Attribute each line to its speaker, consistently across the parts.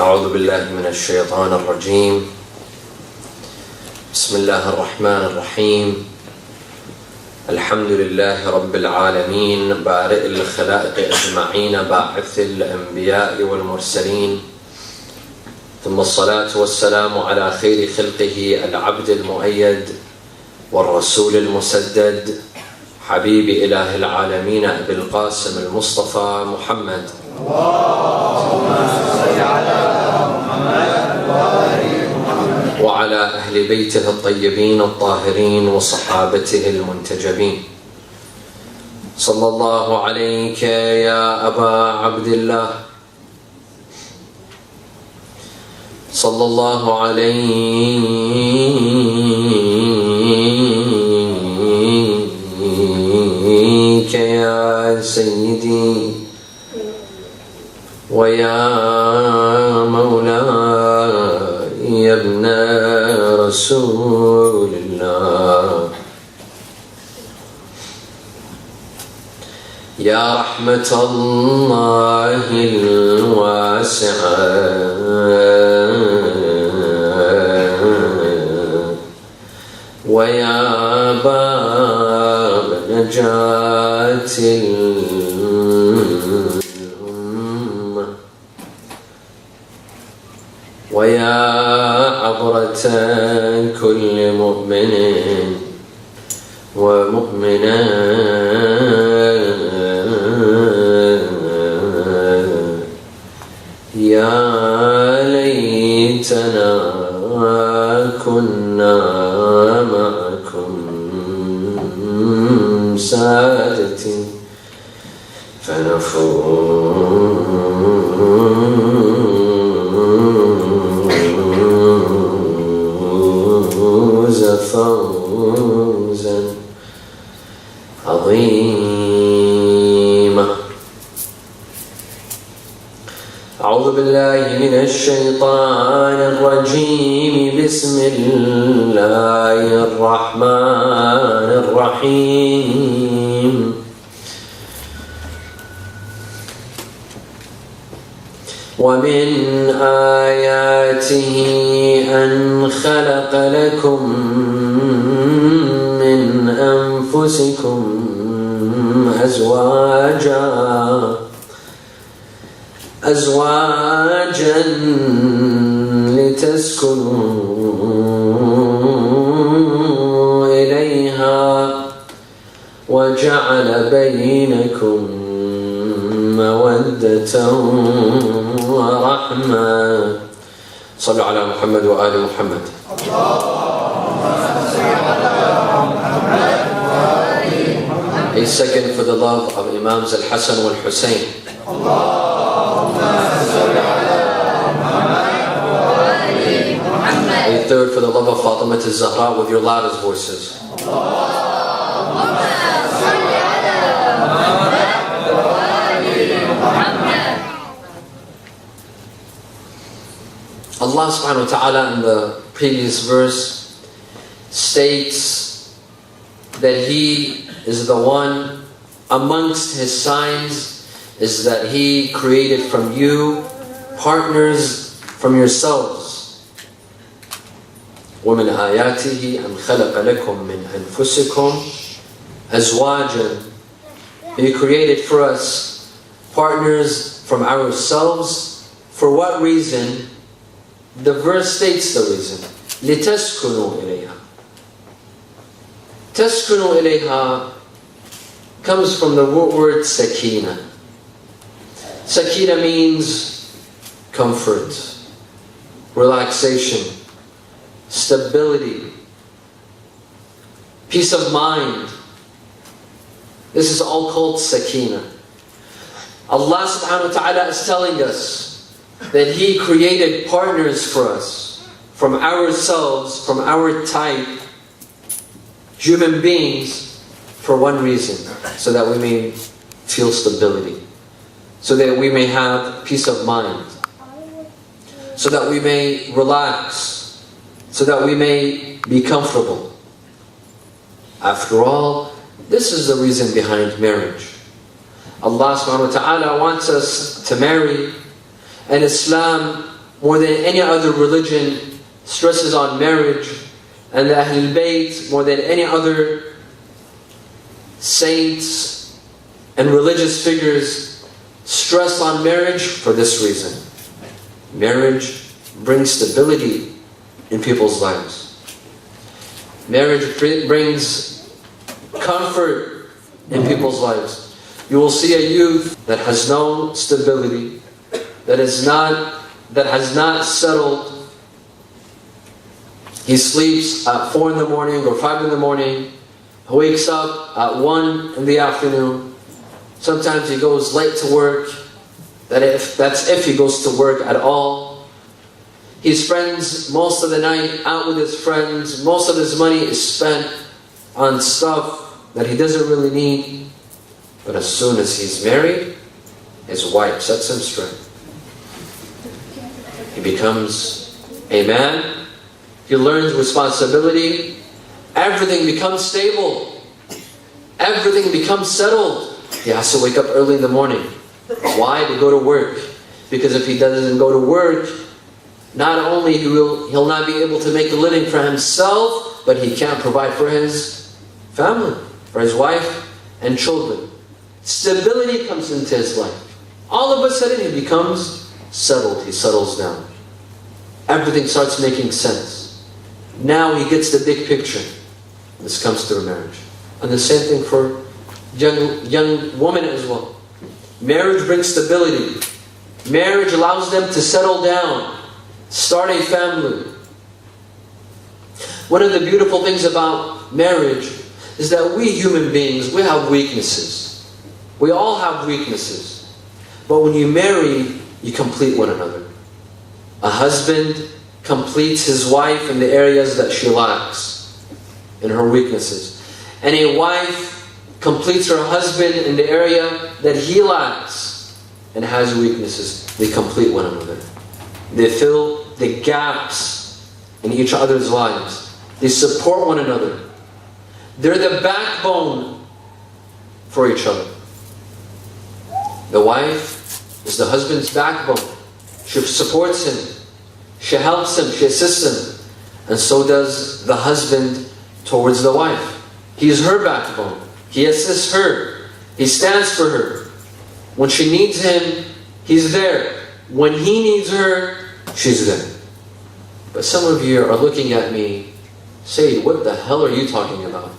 Speaker 1: أعوذ بالله من الشيطان الرجيم. بسم الله الرحمن الرحيم. الحمد لله رب العالمين، بارئ الخلائق أجمعين، باعث الأنبياء والمرسلين، ثم الصلاة والسلام على خير خلقه العبد المؤيد والرسول المسدد، حبيب إله العالمين أبي القاسم المصطفى محمد. اللهم صل على محمد وعلى أهل بيته الطيبين الطاهرين وصحابته المنتجبين. صلى الله عليك يا أبا عبد الله، صلى الله عليك يا سيدي ويا مولاي يا ابن رسول الله، يا رحمة الله الواسعة ويا باب نجاة الأمة ويا عبرة كل مؤمن ومؤمنة، يا ليتنا كنا معكم سادتي فنفوز فوزا عظيما. أعوذ بالله من الشيطان الرجيم. بسم الله الرحمن الرحيم. ومن آياته أن خلق لكم من أنفسكم أزواجا لتسكنوا إليها وجعل بينكم مودة ورحمة. صلوا على محمد وآل محمد. A second for the love of Imams Al-Hassan wal Hossein. A third for the love of Fatima al-Zahra with your loudest voices. Allah subhanahu wa ta'ala in the previous verse states that He is the one amongst His signs is that He created from you partners from yourselves. وَمِنْ آيَاتِهِ أَنْ خَلَقَ لَكُم مِّنْ أَنفُسِكُمْ أَزْوَاجًا. He created for us partners from ourselves. For what reason? The verse states the reason. لِتَسْكُنُوا إِلَيْهَا. تَسْكُنُوا إِلَيْهَا comes from the word sakina. Sakina means comfort, relaxation, stability, peace of mind. This is all called sakina. Allah subhanahu wa ta'ala is telling us that He created partners for us from ourselves, from our type, human beings, for one reason, so that we may feel stability, so that we may have peace of mind, so that we may relax, so that we may be comfortable. After all, this is the reason behind marriage. Allah subhanahu wa ta'ala wants us to marry, and Islam more than any other religion, stresses on marriage, and the Ahlul Bayt, more than any other saints and religious figures, stress on marriage for this reason. Marriage brings stability in people's lives. Marriage brings comfort in people's lives. You will see a youth that has no stability, that has not settled. He sleeps at 4 in the morning or 5 in the morning. He wakes up at 1 in the afternoon. Sometimes he goes late to work. That's if he goes to work at all. He spends most of the night out with his friends. Most of his money is spent on stuff that he doesn't really need. But as soon as he's married, his wife sets him straight. He becomes a man. He learns responsibility. Everything becomes stable. Everything becomes settled. He has to wake up early in the morning. Why? To go to work. Because if he doesn't go to work, not only he'll not be able to make a living for himself, but he can't provide for his family, for his wife and children. Stability comes into his life. All of a sudden he becomes settled. He settles down. Everything starts making sense. Now he gets the big picture. This comes through marriage. And the same thing for young women as well. Marriage brings stability. Marriage allows them to settle down, start a family. One of the beautiful things about marriage is that we human beings, we have weaknesses. We all have weaknesses. But when you marry, you complete one another. A husband completes his wife in the areas that she lacks, in her weaknesses. And a wife completes her husband in the area that he lacks and has weaknesses. They complete one another. They fill the gaps in each other's lives. They support one another. They're the backbone for each other. The wife is the husband's backbone. She supports him. She helps him. She assists him. And so does the husband towards the wife. He is her backbone. He assists her. He stands for her. When she needs him, he's there. When he needs her, she's there. But some of you are looking at me, saying, what the hell are you talking about?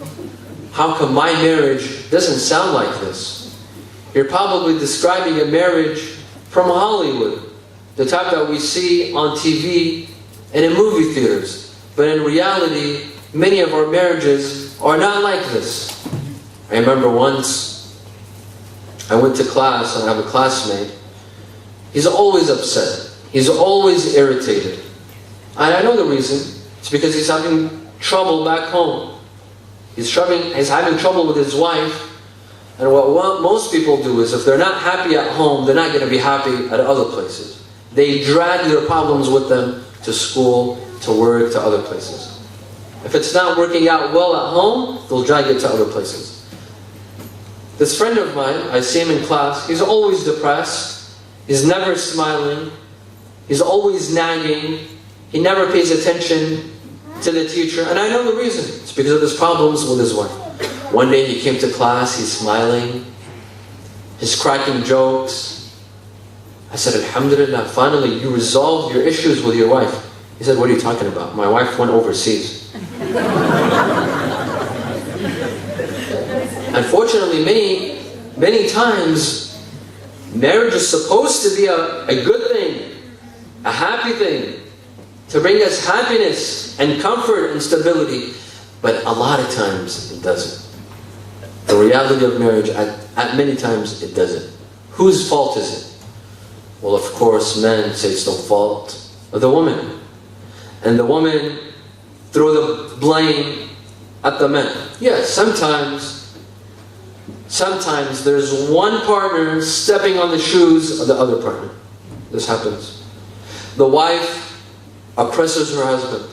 Speaker 1: How come my marriage doesn't sound like this? You're probably describing a marriage from Hollywood, the type that we see on TV and in movie theaters. But in reality, many of our marriages are not like this. I remember once, I went to class and I have a classmate. He's always upset. He's always irritated. And I know the reason. It's because he's having trouble back home. He's having trouble with his wife. And what most people do is if they're not happy at home, they're not going to be happy at other places. They drag their problems with them to school, to work, to other places. If it's not working out well at home, they'll drag it to other places. This friend of mine, I see him in class, he's always depressed. He's never smiling. He's always nagging. He never pays attention to the teacher. And I know the reason. It's because of his problems with his wife. One day he came to class, he's smiling. He's cracking jokes. I said, Alhamdulillah, finally you resolved your issues with your wife. He said, what are you talking about? My wife went overseas. Unfortunately, many times, marriage is supposed to be a good thing, a happy thing, to bring us happiness and comfort and stability. But a lot of times, it doesn't. The reality of marriage, at many times, it doesn't. Whose fault is it? Well, of course, men say it's the fault of the woman. And the woman throw the blame at the men. Yes, sometimes there's one partner stepping on the shoes of the other partner. This happens. The wife oppresses her husband.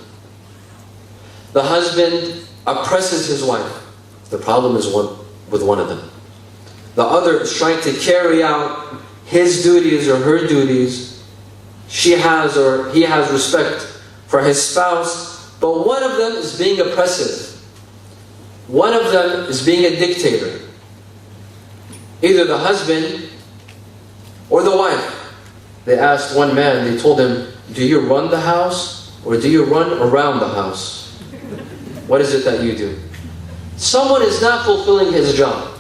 Speaker 1: The husband oppresses his wife. The problem is with one of them. The other is trying to carry out his duties or her duties she has or he has respect for his spouse, but one of them is being oppressive. One of them is being a dictator. Either the husband or the wife. They asked one man, they told him, do you run the house or do you run around the house? What is it that you do? Someone is not fulfilling his job.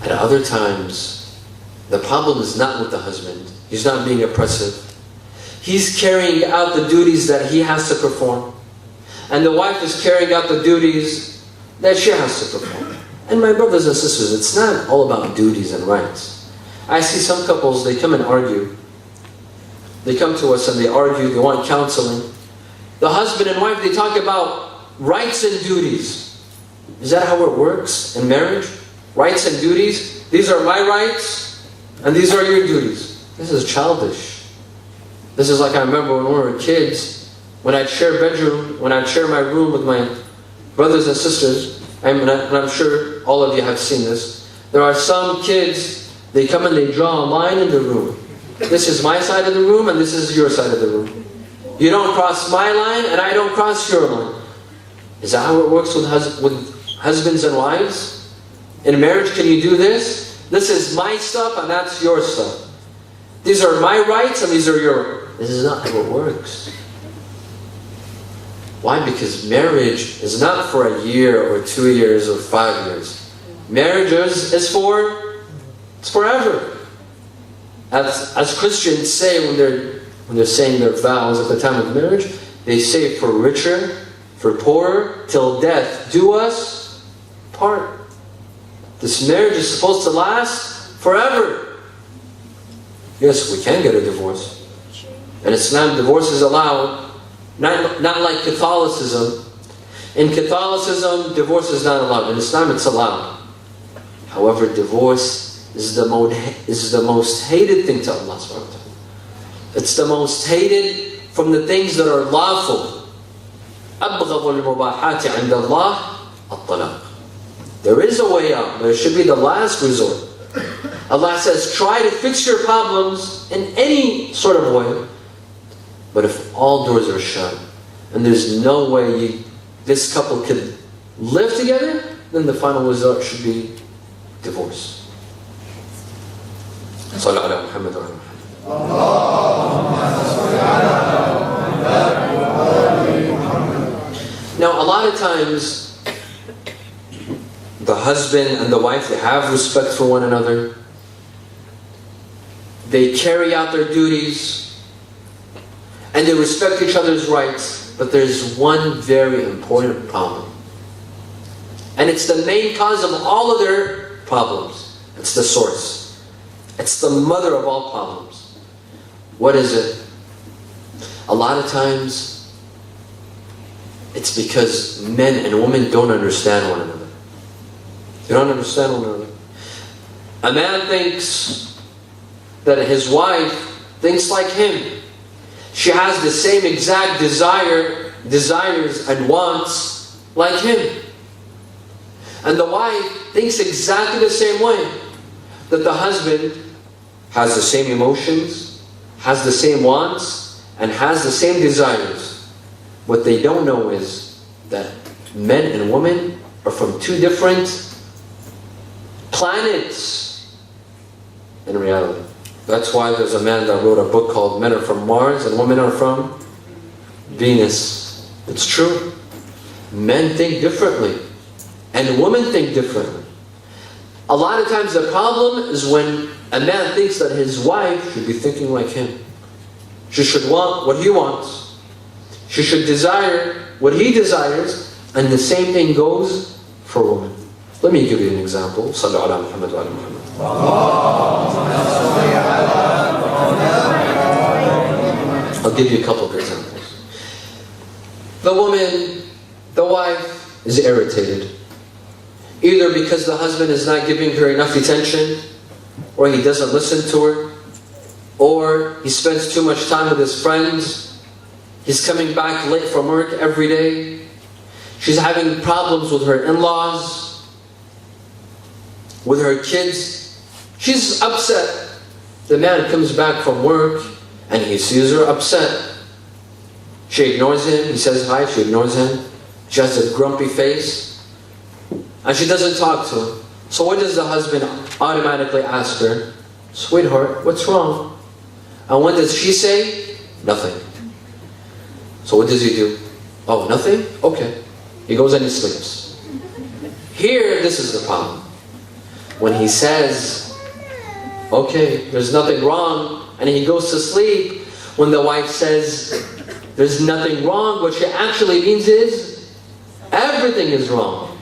Speaker 1: At other times, the problem is not with the husband. He's not being oppressive. He's carrying out the duties that he has to perform. And the wife is carrying out the duties that she has to perform. And my brothers and sisters, it's not all about duties and rights. I see some couples, they come and argue. They come to us and they argue, they want counseling. The husband and wife, they talk about rights and duties. Is that how it works in marriage? Rights and duties? These are my rights and these are your duties. This is childish. This is like I remember when we were kids, when I'd share bedroom, when I'd share my room with my brothers and sisters, and I'm sure all of you have seen this. There are some kids, they come and they draw a line in the room. This is my side of the room and this is your side of the room. You don't cross my line and I don't cross your line. Is that how it works with husbands and wives? In marriage, can you do this? This is my stuff and that's your stuff. These are my rights and these are your rights. This is not how it works. Why? Because marriage is not for a year or 2 years or 5 years. Marriage is forever. As Christians say when they're saying their vows at the time of marriage, they say for richer, for poorer, till death do us part. This marriage is supposed to last forever. Yes, we can get a divorce. And Islam, divorce is allowed. Not like Catholicism. In Catholicism, divorce is not allowed. In Islam, it's allowed. However, divorce is the most hated thing to Allah subhanahu wa ta'ala. It's the most hated from the things that are lawful. أَبْغَضُ الْمُبَاحَاتِ عِنْدَ اللَّهِ الطَّلَاقِ. There is a way out, but it should be the last resort. Allah says, try to fix your problems in any sort of way. But if all doors are shut, and there's no way this couple could live together, then the final result should be divorce. صلى على محمد وعلى محمد. Now, a lot of times, the husband and the wife, they have respect for one another. They carry out their duties. And they respect each other's rights. But there's one very important problem. And it's the main cause of all of their problems. It's the source. It's the mother of all problems. What is it? A lot of times, it's because men and women don't understand one another. They don't understand one another. A man thinks that his wife thinks like him. She has the same exact desires and wants like him. And the wife thinks exactly the same way. That the husband has the same emotions, has the same wants, and has the same desires. What they don't know is that men and women are from two different planets in reality. That's why there's a man that wrote a book called Men Are From Mars and Women Are From Venus. It's true. Men think differently. And women think differently. A lot of times the problem is when a man thinks that his wife should be thinking like him. She should want what he wants. She should desire what he desires. And the same thing goes for women. Let me give you an example. Sallu ala Muhammad wa ala Muhammad. I'll give you a couple of examples. The woman, the wife, is irritated. Either because the husband is not giving her enough attention, or he doesn't listen to her, or he spends too much time with his friends, he's coming back late from work every day, she's having problems with her in-laws, with her kids, She's upset. The man comes back from work and he sees her upset. She ignores him. He says hi. She ignores him. She has a grumpy face. And she doesn't talk to him. So what does the husband automatically ask her? Sweetheart, what's wrong? And what does she say? Nothing. So what does he do? Oh, nothing? Okay. He goes and he sleeps. Here, this is the problem. When he says, okay, there's nothing wrong, and he goes to sleep, when the wife says, there's nothing wrong, what she actually means is, everything is wrong.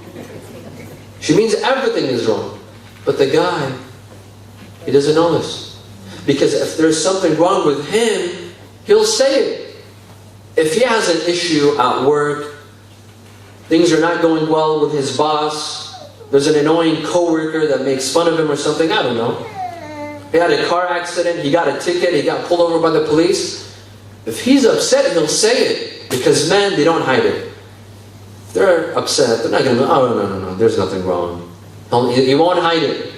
Speaker 1: She means everything is wrong. But the guy, he doesn't know this. Because if there's something wrong with him, he'll say it. If he has an issue at work, things are not going well with his boss, there's an annoying coworker that makes fun of him or something, I don't know. He had a car accident, he got a ticket, he got pulled over by the police. If he's upset, he'll say it. Because men, they don't hide it. If they're upset, they're not going to, oh no, there's nothing wrong. He won't hide it.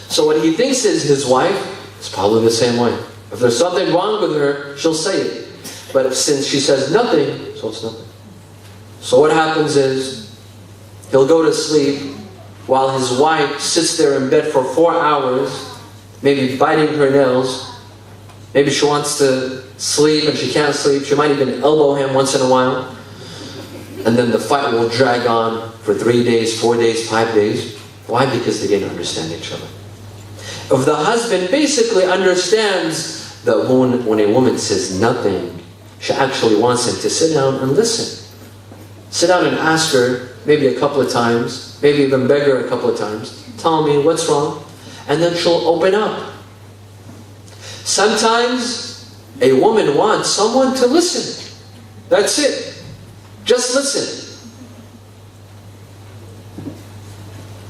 Speaker 1: So what he thinks is his wife is probably the same way. If there's something wrong with her, she'll say it. But since she says nothing, so it's nothing. So what happens is, he'll go to sleep while his wife sits there in bed for 4 hours, maybe biting her nails. Maybe she wants to sleep and she can't sleep. She might even elbow him once in a while. And then the fight will drag on for 3 days, 4 days, 5 days. Why? Because they didn't understand each other. If the husband basically understands that when a woman says nothing, she actually wants him to sit down and listen. Sit down and ask her, maybe a couple of times, maybe even beg her a couple of times, tell me what's wrong, and then she'll open up. Sometimes a woman wants someone to listen. That's it. Just listen.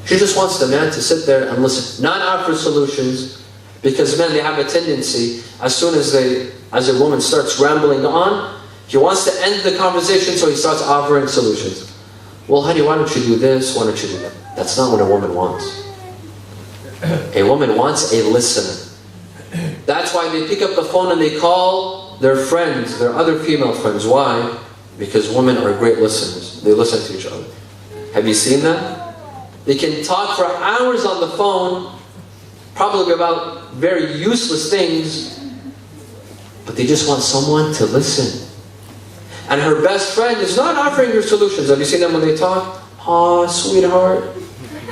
Speaker 1: She just wants the man to sit there and listen, not offer solutions, because men, they have a tendency, as soon as a woman starts rambling on, he wants to end the conversation, so he starts offering solutions. Well, honey, why don't you do this? Why don't you do that? That's not what a woman wants. A woman wants a listener. That's why they pick up the phone and they call their friends, their other female friends. Why? Because women are great listeners. They listen to each other. Have you seen that? They can talk for hours on the phone, probably about very useless things, but they just want someone to listen. And her best friend is not offering her solutions. Have you seen them when they talk? Oh, sweetheart.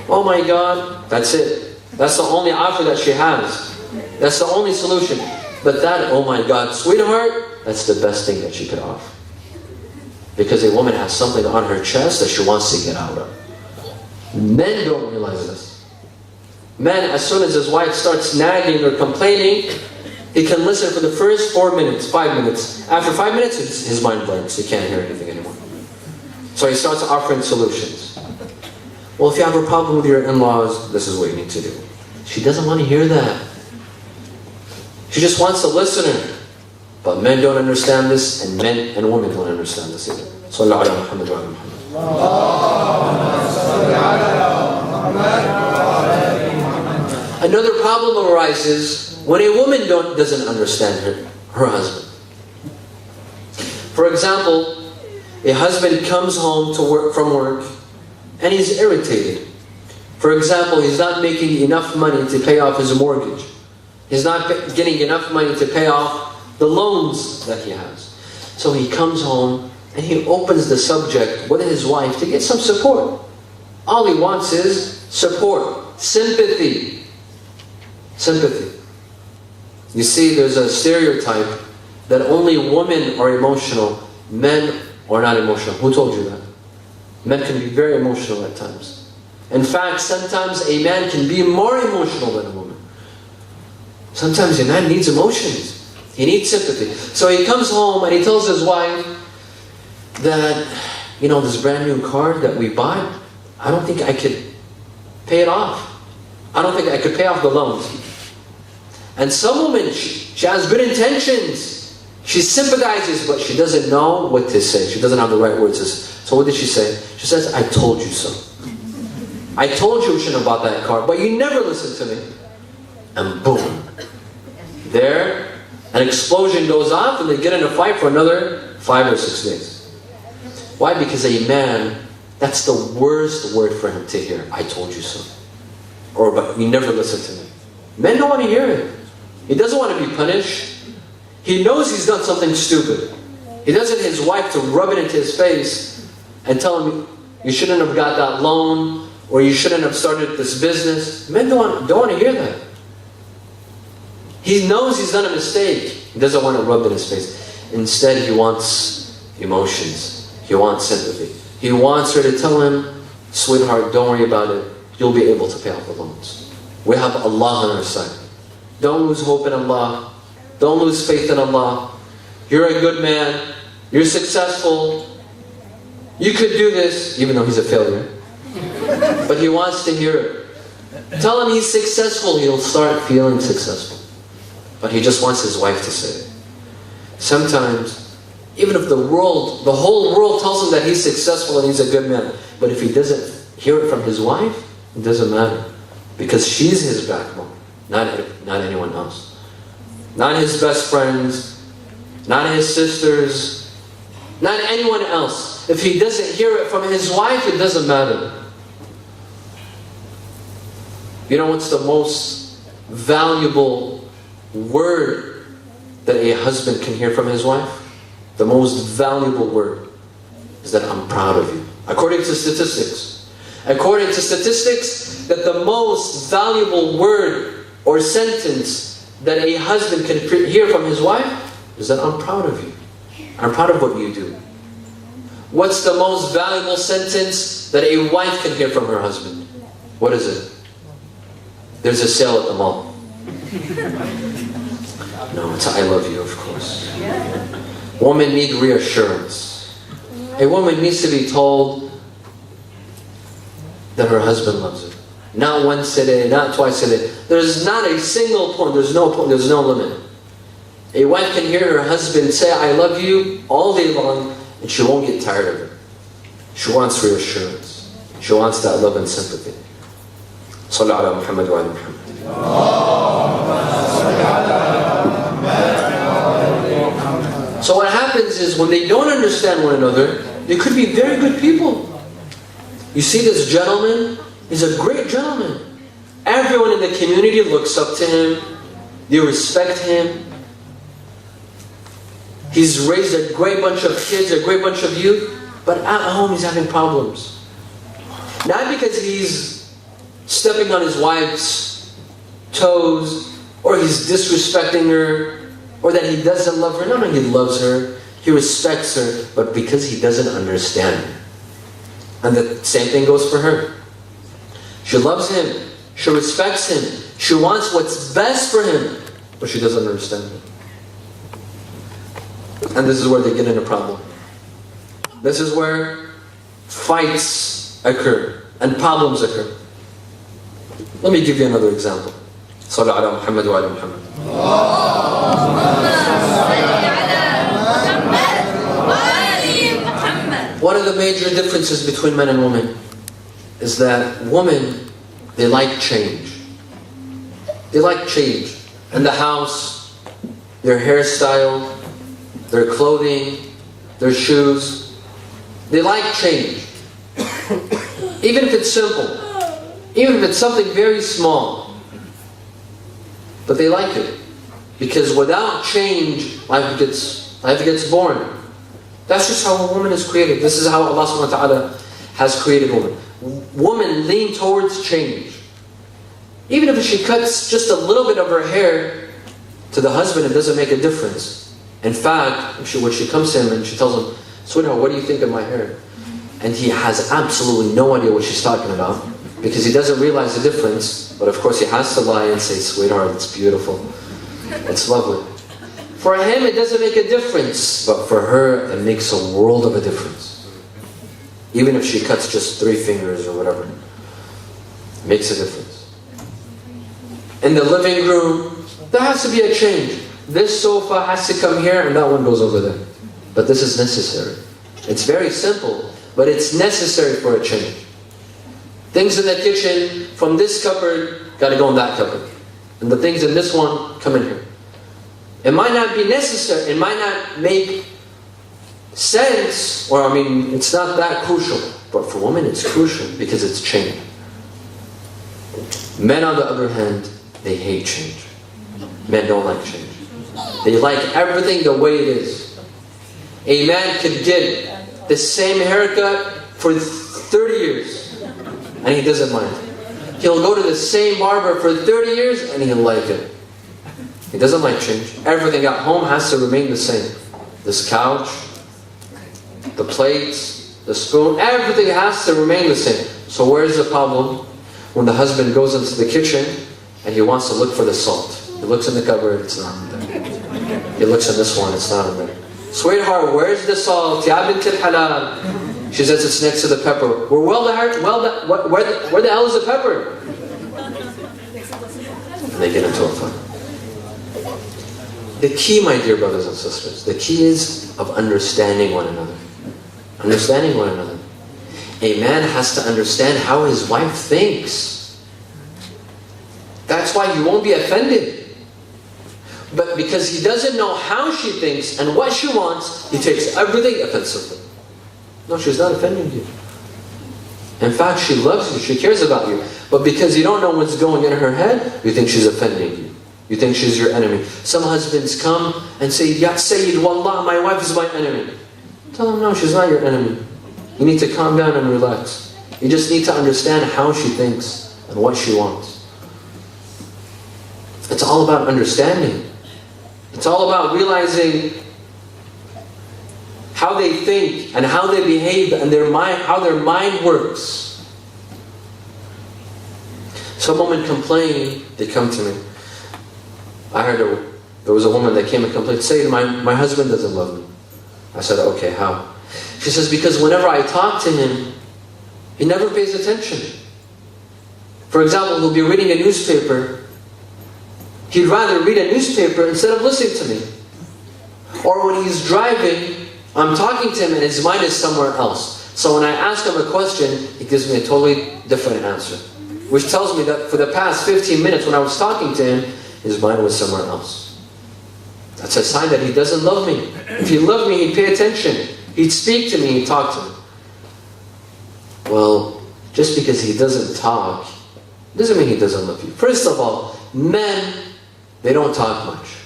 Speaker 1: Oh my God. That's it. That's the only offer that she has. That's the only solution. But that, oh my God, sweetheart, that's the best thing that she could offer. Because a woman has something on her chest that she wants to get out of. Men don't realize this. Men, as soon as his wife starts nagging or complaining, he can listen for the first 4 minutes, 5 minutes. After 5 minutes, his mind blanks. He can't hear anything anymore. So he starts offering solutions. Well, if you have a problem with your in-laws, this is what you need to do. She doesn't want to hear that. She just wants a listener. But men don't understand this, and men and women don't understand this either. Sallallahu ala Muhammad wa ala Muhammad. Another problem arises when a woman doesn't understand her husband. For example, a husband comes home from work and he's irritated. For example, he's not making enough money to pay off his mortgage. He's not getting enough money to pay off the loans that he has. So he comes home and he opens the subject with his wife to get some support. All he wants is support, sympathy. Sympathy. You see, there's a stereotype that only women are emotional, men are not emotional. Who told you that? Men can be very emotional at times. In fact, sometimes a man can be more emotional than a woman. Sometimes a man needs emotions. He needs sympathy. So he comes home and he tells his wife that, this brand new car that we bought, I don't think I could pay it off. I don't think I could pay off the loans. And some woman, she has good intentions. She sympathizes, but she doesn't know what to say. She doesn't have the right words to say. So what did she say? She says, I told you so. I told you we shouldn't have bought that car, but you never listened to me. and boom. There, an explosion goes off and they get in a fight for another 5 or 6 days. Why? Because a man, that's the worst word for him to hear. I told you so. Or, but you never listen to me. Men don't want to hear it. He doesn't want to be punished. He knows he's done something stupid. He doesn't want his wife to rub it into his face and tell him, you shouldn't have got that loan, or you shouldn't have started this business. Men don't want to hear that. He knows he's done a mistake. He doesn't want to rub it in his face. Instead, he wants emotions. He wants sympathy. He wants her to tell him, sweetheart, don't worry about it. You'll be able to pay off the loans. We have Allah on our side. Don't lose hope in Allah. Don't lose faith in Allah. You're a good man. You're successful. You could do this, even though he's a failure. But he wants to hear it. Tell him he's successful. He'll start feeling successful. But he just wants his wife to say it. Sometimes, even if the whole world tells him that he's successful and he's a good man, but if he doesn't hear it from his wife, it doesn't matter. Because she's his backbone, not anyone else. Not his best friends, not his sisters, not anyone else. If he doesn't hear it from his wife, it doesn't matter. You know what's the most valuable word that a husband can hear from his wife? The most valuable word is that I'm proud of you. According to statistics, that the most valuable word or sentence that a husband can hear from his wife is that I'm proud of you. I'm proud of what you do. What's the most valuable sentence that a wife can hear from her husband? What is it? There's a sale at the mall. No, it's I love you, of course. Women need reassurance. A woman needs to be told that her husband loves her. Not once a day, not twice a day. There's not a single point, there's no limit. A wife can hear her husband say, I love you all day long, and she won't get tired of it. She wants reassurance. She wants that love and sympathy. صلى على محمد وعلى محمد. So what happens is when they don't understand one another, they could be very good people. You see this gentleman, he's a great gentleman. Everyone in the community looks up to him. They respect him. He's raised a great bunch of kids, a great bunch of youth, but at home he's having problems. Not because he's stepping on his wife's toes, or he's disrespecting her, or that he doesn't love her. No, he loves her, he respects her, but because he doesn't understand her. And the same thing goes for her. She loves him, she respects him, she wants what's best for him, but she doesn't understand him. And this is where they get in a problem. This is where fights occur and problems occur. Let me give you another example. صلى على محمد وعلى محمد. One of the major differences between men and women is that women, they like change. They like change. In the house, their hairstyle, their clothing, their shoes. They like change. Even if it's simple. Even if it's something very small. But they like it. Because without change, life gets boring. That's just how a woman is created. This is how Allah subhanahu wa ta'ala has created women. Women lean towards change. Even if she cuts just a little bit of her hair to the husband, it doesn't make a difference. In fact, when she comes to him and she tells him, sweetheart, what do you think of my hair? And he has absolutely no idea what she's talking about, because he doesn't realize the difference. But of course he has to lie and say, sweetheart, it's beautiful. It's lovely. For him it doesn't make a difference, but for her it makes a world of a difference. Even if she cuts just 3 fingers or whatever, it makes a difference. In the living room, there has to be a change. This sofa has to come here and that one goes over there. But this is necessary. It's very simple, but it's necessary for a change. Things in the kitchen, from this cupboard, got to go in that cupboard. And the things in this one come in here. It might not be necessary, it might not make sense, or I mean, it's not that crucial. But for women, it's crucial because it's change. Men, on the other hand, they hate change. Men don't like change. They like everything the way it is. A man could get the same haircut for 30 years, and he doesn't mind. He'll go to the same barber for 30 years, and he'll like it. He doesn't like change. Everything at home has to remain the same. This couch, the plates, the spoon, everything has to remain the same. So where's the problem? When the husband goes into the kitchen and he wants to look for the salt. He looks in the cupboard, it's not in there. He looks in this one, it's not in there. Sweetheart, where's the salt? Ya bint al-halal. She says it's next to the pepper. Where the hell is the pepper? And they get into a fight. The key, my dear brothers and sisters, the key is of understanding one another. Understanding one another. A man has to understand how his wife thinks. That's why he won't be offended. But because he doesn't know how she thinks and what she wants, he takes everything offensively. No, she's not offending you. In fact, she loves you, she cares about you. But because you don't know what's going in her head, you think she's offending you. You think she's your enemy. Some husbands come and say, Ya Sayyid, Wallah, my wife is my enemy. Tell them, no, she's not your enemy. You need to calm down and relax. You just need to understand how she thinks and what she wants. It's all about understanding. It's all about realizing how they think and how they behave and how their mind works. Some women complain, they come to me. I heard there was a woman that came and complained, saying, my husband doesn't love me. I said, okay, how? She says, because whenever I talk to him, he never pays attention. For example, he'll be reading a newspaper. He'd rather read a newspaper instead of listening to me. Or when he's driving, I'm talking to him and his mind is somewhere else. So when I ask him a question, he gives me a totally different answer. Which tells me that for the past 15 minutes when I was talking to him, his mind was somewhere else. That's a sign that he doesn't love me. If he loved me, he'd pay attention. He'd speak to me, he'd talk to me. Well, just because he doesn't talk, doesn't mean he doesn't love you. First of all, men, they don't talk much.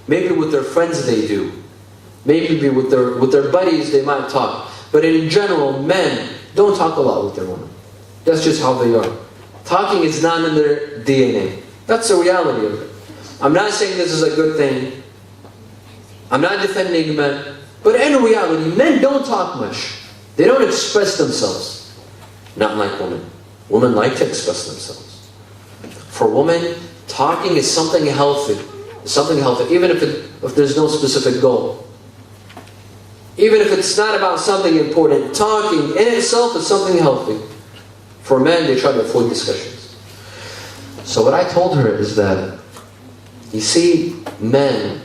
Speaker 1: Maybe with their friends they do. Maybe with their buddies they might talk. But in general, men don't talk a lot with their women. That's just how they are. Talking is not in their DNA. That's the reality of it. I'm not saying this is a good thing. I'm not defending men. But in reality, men don't talk much. They don't express themselves. Not like women. Women like to express themselves. For women, talking is something healthy. Something healthy, even if there's no specific goal. Even if it's not about something important, talking in itself is something healthy. For men, they try to avoid discussions. So what I told her is that, you see, men,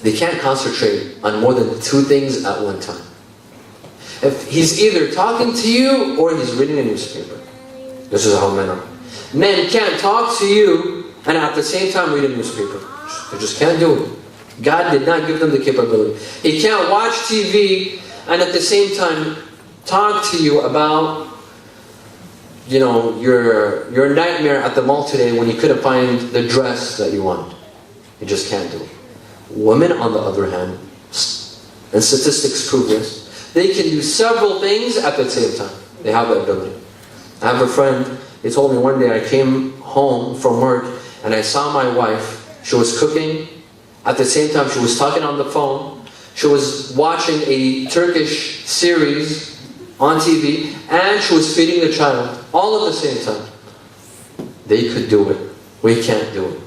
Speaker 1: they can't concentrate on more than 2 things at one time. If he's either talking to you or he's reading a newspaper. This is how men are. Men can't talk to you and at the same time read a newspaper. They just can't do it. God did not give them the capability. He can't watch TV and at the same time talk to you about, you know, your nightmare at the mall today when you couldn't find the dress that you wanted. You just can't do it. Women, on the other hand, and statistics prove this, they can do several things at the same time. They have the ability. I have a friend, he told me one day I came home from work and I saw my wife. She was cooking. At the same time, she was talking on the phone. She was watching a Turkish series on TV and she was feeding the child. All at the same time. They could do it. We can't do it.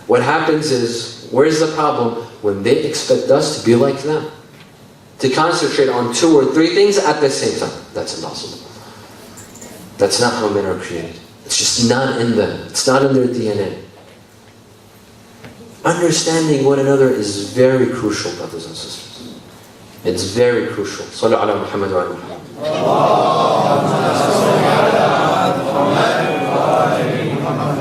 Speaker 1: What happens is, where's the problem? When they expect us to be like them. To concentrate on 2 or 3 things at the same time. That's impossible. That's not how men are created. It's just not in them. It's not in their DNA. Understanding one another is very crucial, brothers and sisters. It's very crucial. Sallu ala Muhammad wa ala Muhammad.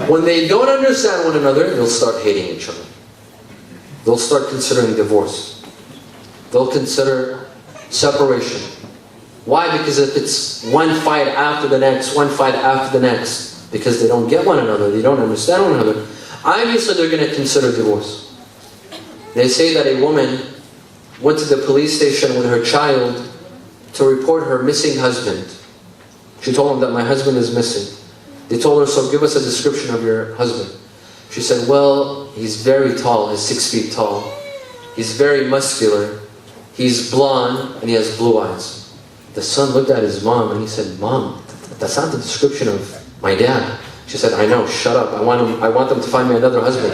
Speaker 1: When they don't understand one another, they'll start hating each other. They'll start considering divorce. They'll consider separation. Why? Because if it's one fight after the next, one fight after the next, because they don't get one another, they don't understand one another, obviously they're going to consider divorce. They say that a woman went to the police station with her child to report her missing husband. She told him that my husband is missing. They told her, so give us a description of your husband. She said, well, he's very tall, he's 6 feet tall. He's very muscular. He's blonde and he has blue eyes. The son looked at his mom and he said, Mom, that's not the description of my dad. She said, I know, shut up. I want them to find me another husband.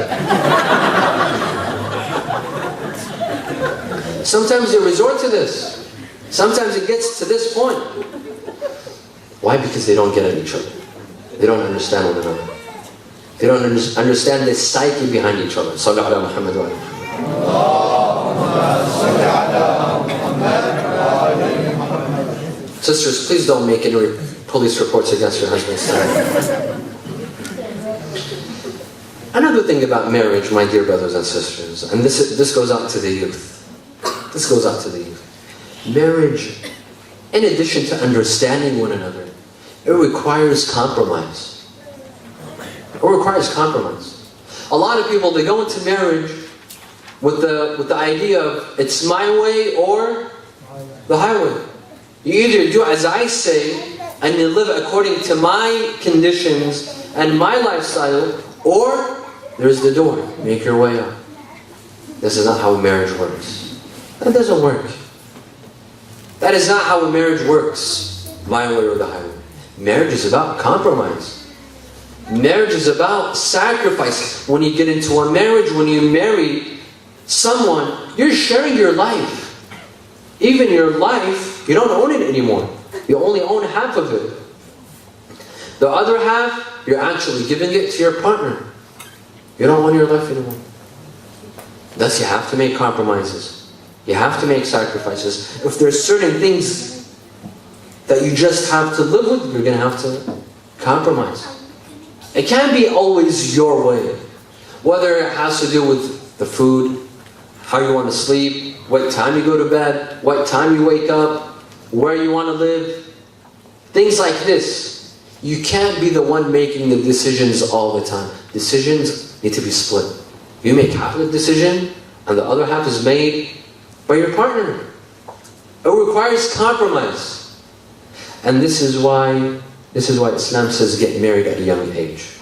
Speaker 1: Sometimes they resort to this. Sometimes it gets to this point. Why? Because they don't get at each other. They don't understand one another. They don't understand the psyche behind each other. Sallallahu ala Muhammad wa ala Muhammad. Sisters, please don't make any police reports against your husbands tonight. Another thing about marriage, my dear brothers and sisters, and this goes out to the youth. This goes out to the youth. Marriage, in addition to understanding one another, it requires compromise. It requires compromise. A lot of people, they go into marriage with the idea of it's my way or the highway. You either do as I say and you live according to my conditions and my lifestyle, or there's the door. Make your way up. This is not how marriage works. That doesn't work. That is not how a marriage works. My way or the highway. Marriage is about compromise. Marriage is about sacrifice. When you get into a marriage, when you marry someone, you're sharing your life. Even your life, you don't own it anymore. You only own half of it. The other half, you're actually giving it to your partner. You don't own your life anymore. Thus, you have to make compromises. You have to make sacrifices. If there's certain things that you just have to live with, you're going to have to compromise. It can't be always your way. Whether it has to do with the food, how you want to sleep, what time you go to bed, what time you wake up, where you want to live. Things like this. You can't be the one making the decisions all the time. Decisions need to be split. You make half of the decision, and the other half is made by your partner. It requires compromise. And this is why Islam says get married at a young age.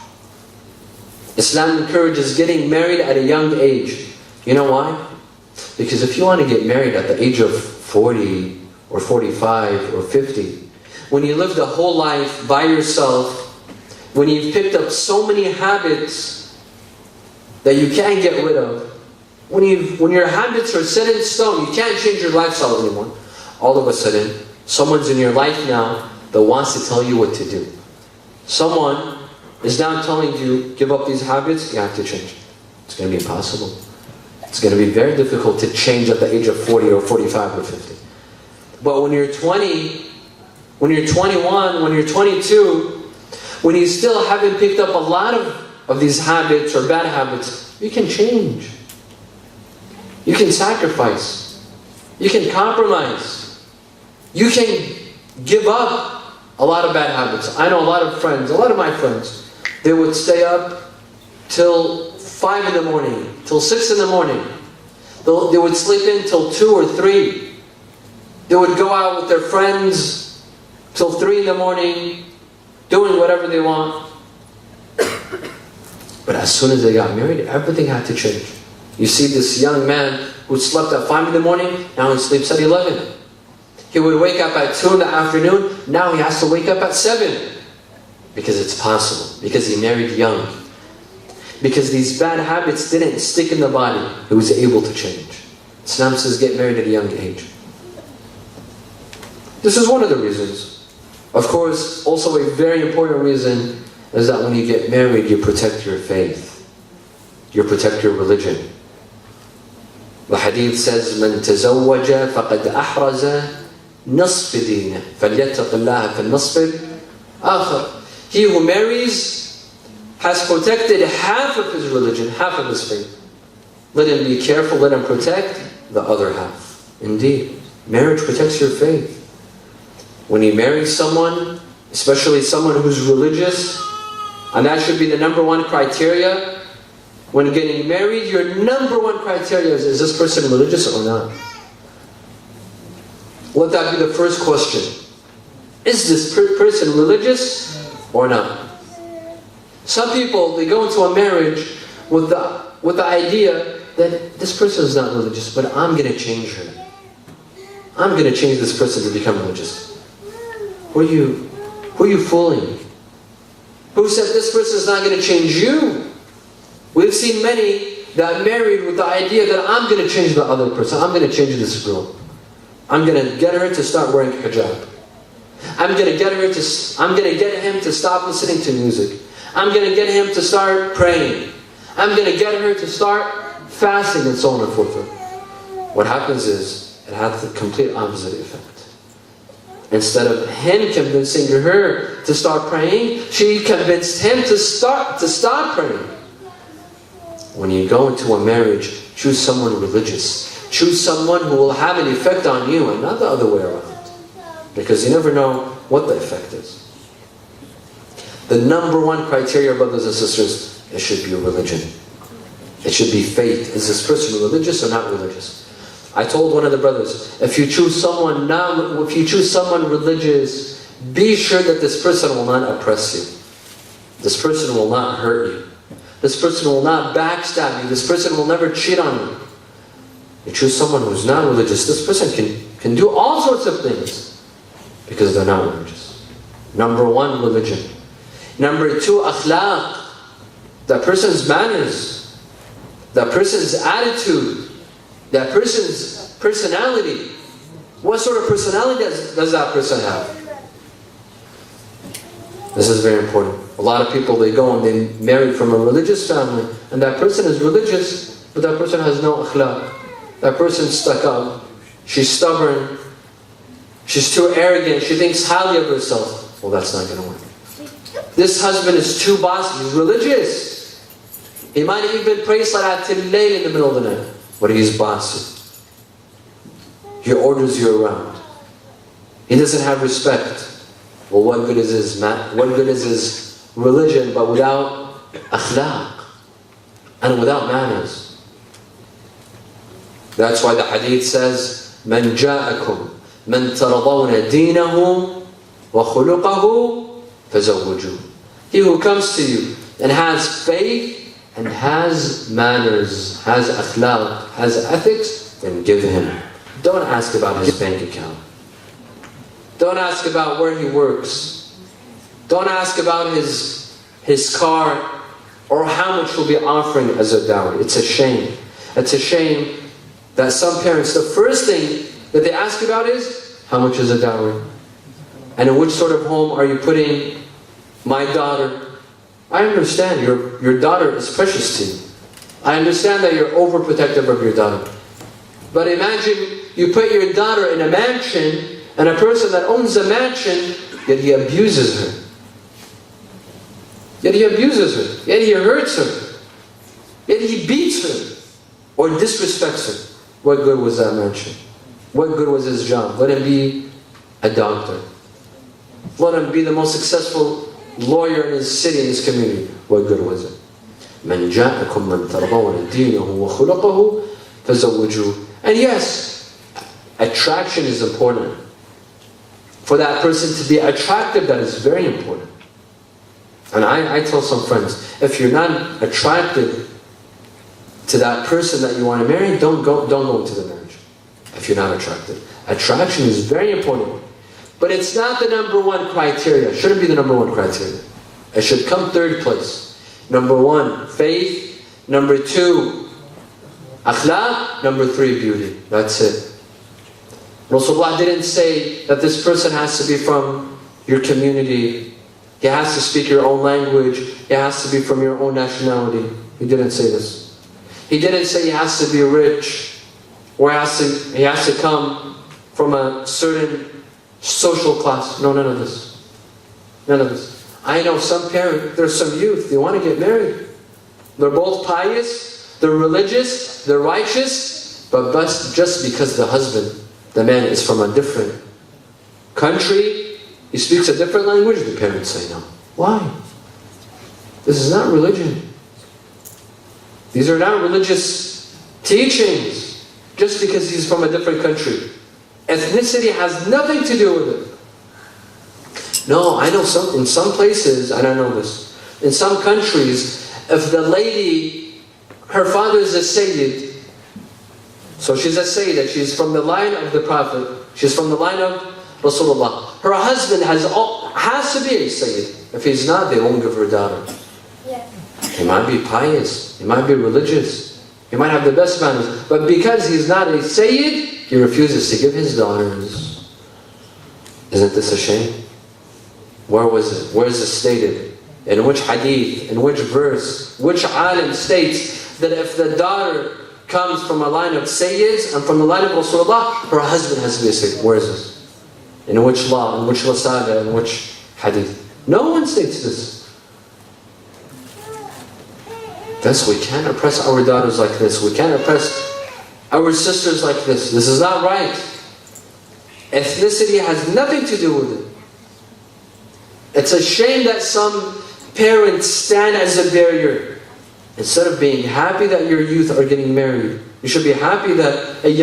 Speaker 1: Islam encourages getting married at a young age. You know why? Because if you want to get married at the age of 40 or 45 or 50, when you lived a whole life by yourself, when you've picked up so many habits that you can't get rid of, when your habits are set in stone, you can't change your lifestyle anymore. All of a sudden, someone's in your life now that wants to tell you what to do. Someone is now telling you, give up these habits, you have to change. It's going to be impossible. It's going to be very difficult to change at the age of 40 or 45 or 50. But when you're 20, when you're 21, when you're 22, when you still haven't picked up a lot of these habits or bad habits, you can change. You can sacrifice. You can compromise. You can give up a lot of bad habits. I know a lot of my friends, they would stay up till 5 in the morning, till 6 in the morning. They would sleep in till 2 or 3. They would go out with their friends till 3 in the morning, doing whatever they want. But as soon as they got married, everything had to change. You see this young man who slept at 5 in the morning, now he sleeps at 11. He would wake up at 2 in the afternoon, now he has to wake up at 7. Because it's possible. Because he married young. Because these bad habits didn't stick in the body. He was able to change. Islam says get married at a young age. This is one of the reasons. Of course, also a very important reason is that when you get married, you protect your faith. You protect your religion. The hadith says, من تزوج فقد أحرز نصف دينه فليتق الله في النصف الآخر. He who marries has protected half of his religion, half of his faith. Let him be careful, let him protect the other half. Indeed, marriage protects your faith. When you marry someone, especially someone who's religious, and that should be the number one criteria. When getting married, your number one criteria is this person religious or not? Let that be the first question. Is this person religious or not? Some people, they go into a marriage with the idea that this person is not religious, but I'm going to change her. I'm going to change this person to become religious. Who are you fooling? Who said this person is not going to change you? We've seen many that married with the idea that I'm going to change the other person. I'm going to change this girl. I'm going to get her to start wearing hijab. I'm going to get him to stop listening to music. I'm going to get him to start praying. I'm going to get her to start fasting, and so on and forth. What happens is, it has the complete opposite effect. Instead of him convincing her to start praying, she convinced him to stop praying. When you go into a marriage, choose someone religious. Choose someone who will have an effect on you, and not the other way around. Because you never know what the effect is. The number one criteria, brothers and sisters, it should be a religion. It should be faith. Is this person religious or not religious? I told one of the brothers, if you choose someone religious, be sure that this person will not oppress you. This person will not hurt you. This person will not backstab you. This person will never cheat on you. You choose someone who's not religious, this person can do all sorts of things because they're not religious. Number one, religion. Number two, akhlaq. That person's manners. That person's attitude. That person's personality. What sort of personality does that person have? This is very important. A lot of people, they go and they marry from a religious family, and that person is religious, but that person has no akhlaq. That person's stuck up. She's stubborn. She's too arrogant. She thinks highly of herself. Well, that's not going to work. This husband is too bossy. He's religious. He might even pray salat till layl in the middle of the night, but he's bossy. He orders you around. He doesn't have respect. Well, what good is his religion, but without akhlaq and without manners? That's why the hadith says, "Man ja'akum man taradawna dinahu wa khuluquhu fazawwiju." He who comes to you and has faith and has manners, has akhlaq, has ethics, then give him. Don't ask about his bank account. Don't ask about where he works. Don't ask about his car or how much he'll be offering as a dowry. It's a shame. It's a shame that some parents, the first thing that they ask about is, how much is a dowry? And in which sort of home are you putting my daughter? I understand your daughter is precious to you. I understand that you're overprotective of your daughter. But imagine you put your daughter in a mansion, and a person that owns a mansion, yet he abuses her. Yet he abuses her. Yet he hurts her. Yet he beats her or disrespects her. What good was that mansion? What good was his job? Let him be a doctor. Let him be the most successful lawyer in his city, in his community. What good was it? مَنْ جَاءَكُمْ مَنْ تَرْضَوْنَ دِينَهُ وَخُلُقَهُ فَزَوِّجُوهُ. And yes, attraction is important. For that person to be attractive, that is very important. And I tell some friends, if you're not attracted to that person that you want to marry, don't go into the marriage. If you're not attracted. Attraction is very important. But it's not the number one criteria. It shouldn't be the number one criteria. It should come third place. Number one, faith. Number two, akhlaq. Number three, beauty. That's it. Rasulullah didn't say that this person has to be from your community. He has to speak your own language. He has to be from your own nationality. He didn't say this. He didn't say he has to be rich, or he has to come from a certain social class. No, none of this. None of this. I know there's some youth, they want to get married. They're both pious, they're religious, they're righteous, but just because the man is from a different country, he speaks a different language, the parents say no. Why? This is not religion. These are not religious teachings, just because he's from a different country. Ethnicity has nothing to do with it. No, I know in some places, I don't know this, in some countries, if the lady, her father is a Sayyid, so she's a Sayyida, she's from the line of the Prophet, she's from the line of Rasulullah. Her husband has to be a Sayyid. If he's not, they won't give her a daughter.
Speaker 2: Yeah.
Speaker 1: He might be pious, he might be religious, he might have the best manners, but because he's not a Sayyid, he refuses to give his daughters. Isn't this a shame? Where was it? Where is it stated? In which hadith? In which verse? Which alim states that if the daughter comes from a line of Sayyids and from the line of Rasulullah, her husband has to be a Sayyid? Where is this? In which law? In which rasada? In which hadith? No one states this. Thus, we can't oppress our daughters like this. We can't oppress our sisters like this. This is not right. Ethnicity has nothing to do with it. It's a shame that some parents stand as a barrier. Instead of being happy that your youth are getting married, you should be happy that a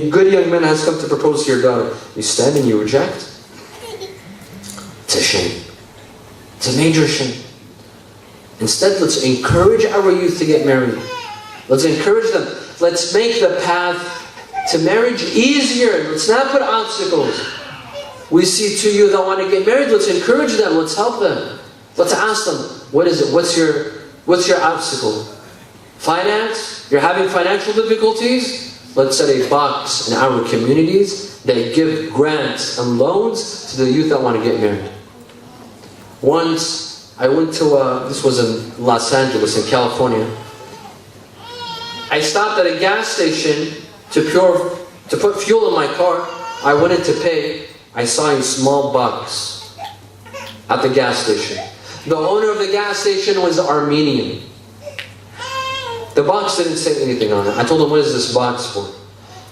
Speaker 1: good young man has come to propose to your daughter. You stand and you reject. It's a shame. It's a major shame. Instead, let's encourage our youth to get married. Let's encourage them. Let's make the path to marriage easier. Let's not put obstacles. We see two youth that want to get married. Let's encourage them. Let's help them. Let's ask them, what is it? What's your obstacle? Finance? You're having financial difficulties? Let's set a box in our communities that give grants and loans to the youth that want to get married. Once, I went to, this was in Los Angeles, in California. I stopped at a gas station to put fuel in my car. I wanted to pay. I saw a small box at the gas station. The owner of the gas station was Armenian. The box didn't say anything on it. I told him, what is this box for?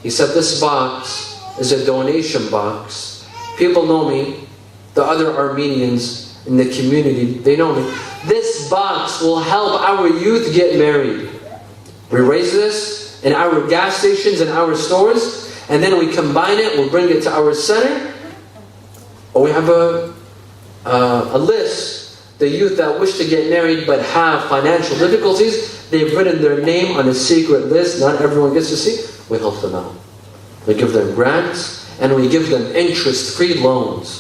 Speaker 1: He said, this box is a donation box. People know me. The other Armenians in the community, they know me. This box will help our youth get married. We raise this in our gas stations and our stores, and then we combine it, we'll bring it to our center, or we have a list, the youth that wish to get married but have financial difficulties, they've written their name on a secret list, not everyone gets to see, we help them out. We give them grants, and we give them interest-free loans.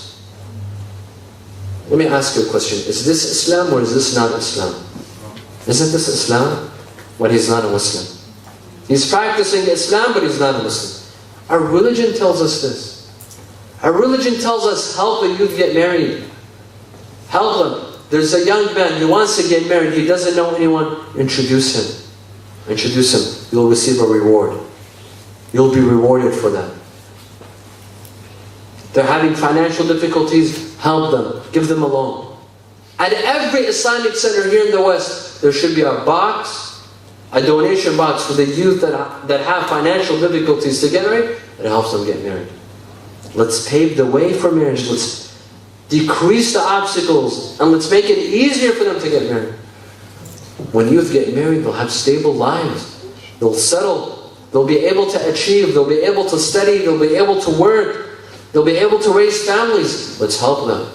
Speaker 1: Let me ask you a question. Is this Islam or is this not Islam? Isn't this Islam? When he's not a Muslim. He's practicing Islam, but he's not a Muslim. Our religion tells us this. Our religion tells us, help a youth get married. Help them. There's a young man, he wants to get married, he doesn't know anyone. Introduce him. Introduce him. You'll receive a reward. You'll be rewarded for that. They're having financial difficulties, help them. Give them a loan. At every Islamic center here in the West, there should be a box, a donation box for the youth that have financial difficulties to get married. It helps them get married. Let's pave the way for marriage. Let's decrease the obstacles, and let's make it easier for them to get married. When youth get married, they'll have stable lives. They'll settle. They'll be able to achieve. They'll be able to study. They'll be able to work. They'll be able to raise families. Let's help them.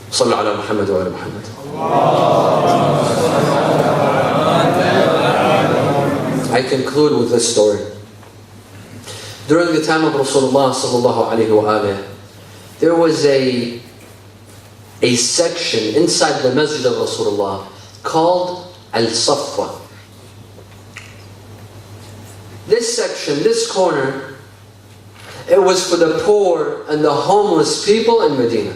Speaker 1: صلوا على محمد وعلى محمد. I conclude with this story. During the time of Rasulullah sallallahu alaihi wasallam, there was a section inside the masjid of Rasulullah called Al-Safwa. This section, this corner, it was for the poor and the homeless people in Medina.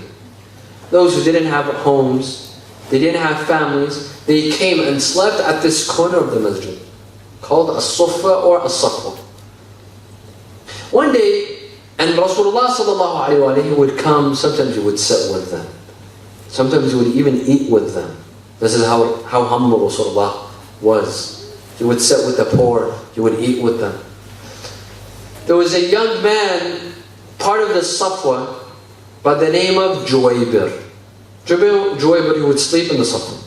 Speaker 1: Those who didn't have homes, they didn't have families, they came and slept at this corner of the masjid, called As-Suffa or As-Safwa. One day, And Rasulullah sallallahu alayhi wa alayhi would come, sometimes he would sit with them. Sometimes he would even eat with them. This is how humble Rasulullah was. He would sit with the poor, he would eat with them. There was a young man, part of the Safwa, by the name of Juwaybir. Juwaybir, he would sleep in the Safwa,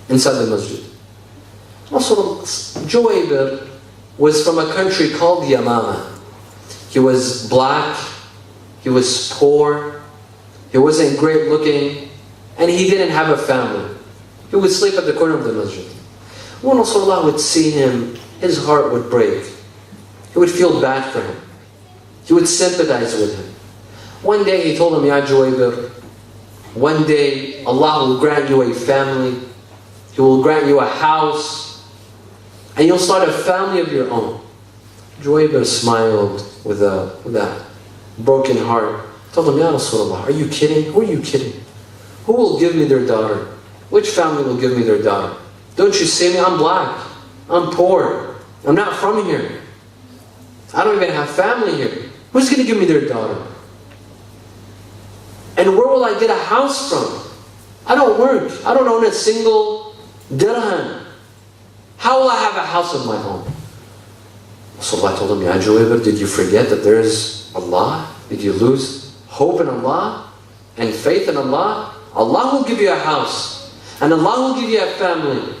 Speaker 1: inside the masjid. Also, Juwaybir was from a country called Yamama. He was black, he was poor, he wasn't great looking, and he didn't have a family. He would sleep at the corner of the masjid. When Rasulullah would see him, his heart would break. He would feel bad for him. He would sympathize with him. One day he told him, Ya Juwaybir, one day Allah will grant you a family, He will grant you a house, and you'll start a family of your own. Juwaybir smiled with a broken heart. Told him, Ya Rasulullah, are you kidding? Who are you kidding? Who will give me their daughter? Which family will give me their daughter? Don't you see me? I'm black. I'm poor. I'm not from here. I don't even have family here. Who's going to give me their daughter? And where will I get a house from? I don't work. I don't own a single dirham. How will I have a house of my own? So I told him, Ya Juwaybir, did you forget that there is Allah? Did you lose hope in Allah and faith in Allah? Allah will give you a house, and Allah will give you a family.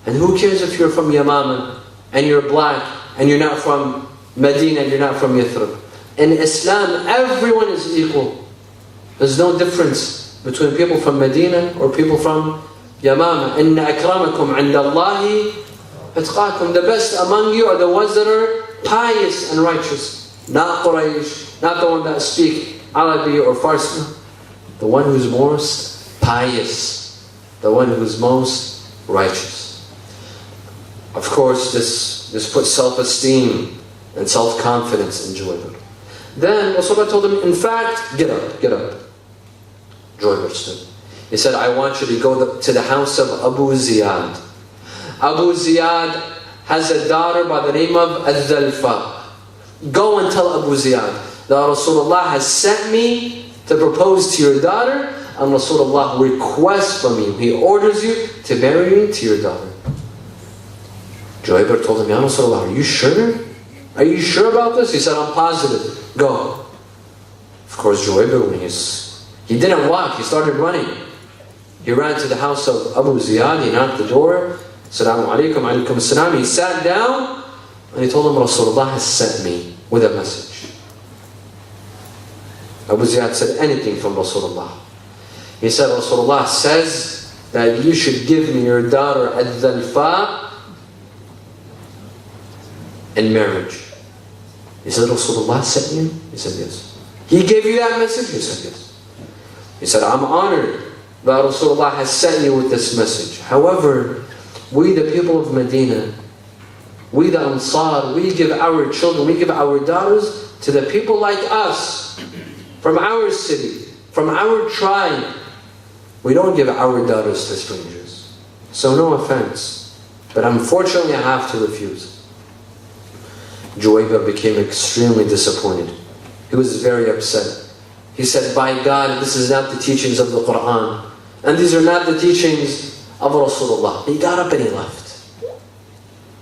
Speaker 1: And who cares if you're from Yamama and you're black and you're not from Medina and you're not from Yathrib? In Islam, everyone is equal. There's no difference between people from Medina or people from Yamama. Inna akramakum indallahi atqakum. The best among you are the ones that are pious and righteous. Not Quraysh, not the one that speak Arabic or Farsi. The one who's most pious. The one who's most righteous. Of course, this puts self-esteem and self-confidence in Juwaybir. Then Rasulullah told him, in fact, get up. Juwaybir stood. He said, I want you to go to the house of Abu Ziyad. Abu Ziyad has a daughter by the name of Al-Zalfa. Go and tell Abu Ziyad that Rasulullah has sent me to propose to your daughter, and Rasulullah requests from you, he orders you to marry me to your daughter. Juwaybir told him, Ya Rasulullah, are you sure? Are you sure about this? He said, I'm positive. Go. Of course, Juwaybir, he didn't walk, he started running. He ran to the house of Abu Ziyad, he knocked the door. Assalamu alaikum, alaikum assalam. He sat down and he told him, Rasulullah has sent me with a message. Abu Ziyad said, anything from Rasulullah. He said, Rasulullah says that you should give me your daughter Al-Zalfa in marriage. He said, Rasulullah sent you? He said, yes. He gave you that message? He said, yes. He said, I'm honored that Rasulullah has sent you with this message. However, we the people of Medina, we the Ansar, we give our children, we give our daughters to the people like us, from our city, from our tribe. We don't give our daughters to strangers. So no offense, but unfortunately I have to refuse. Juwaybir became extremely disappointed. He was very upset. He said, by God, this is not the teachings of the Quran. And these are not the teachings of Rasulullah. He got up and he left.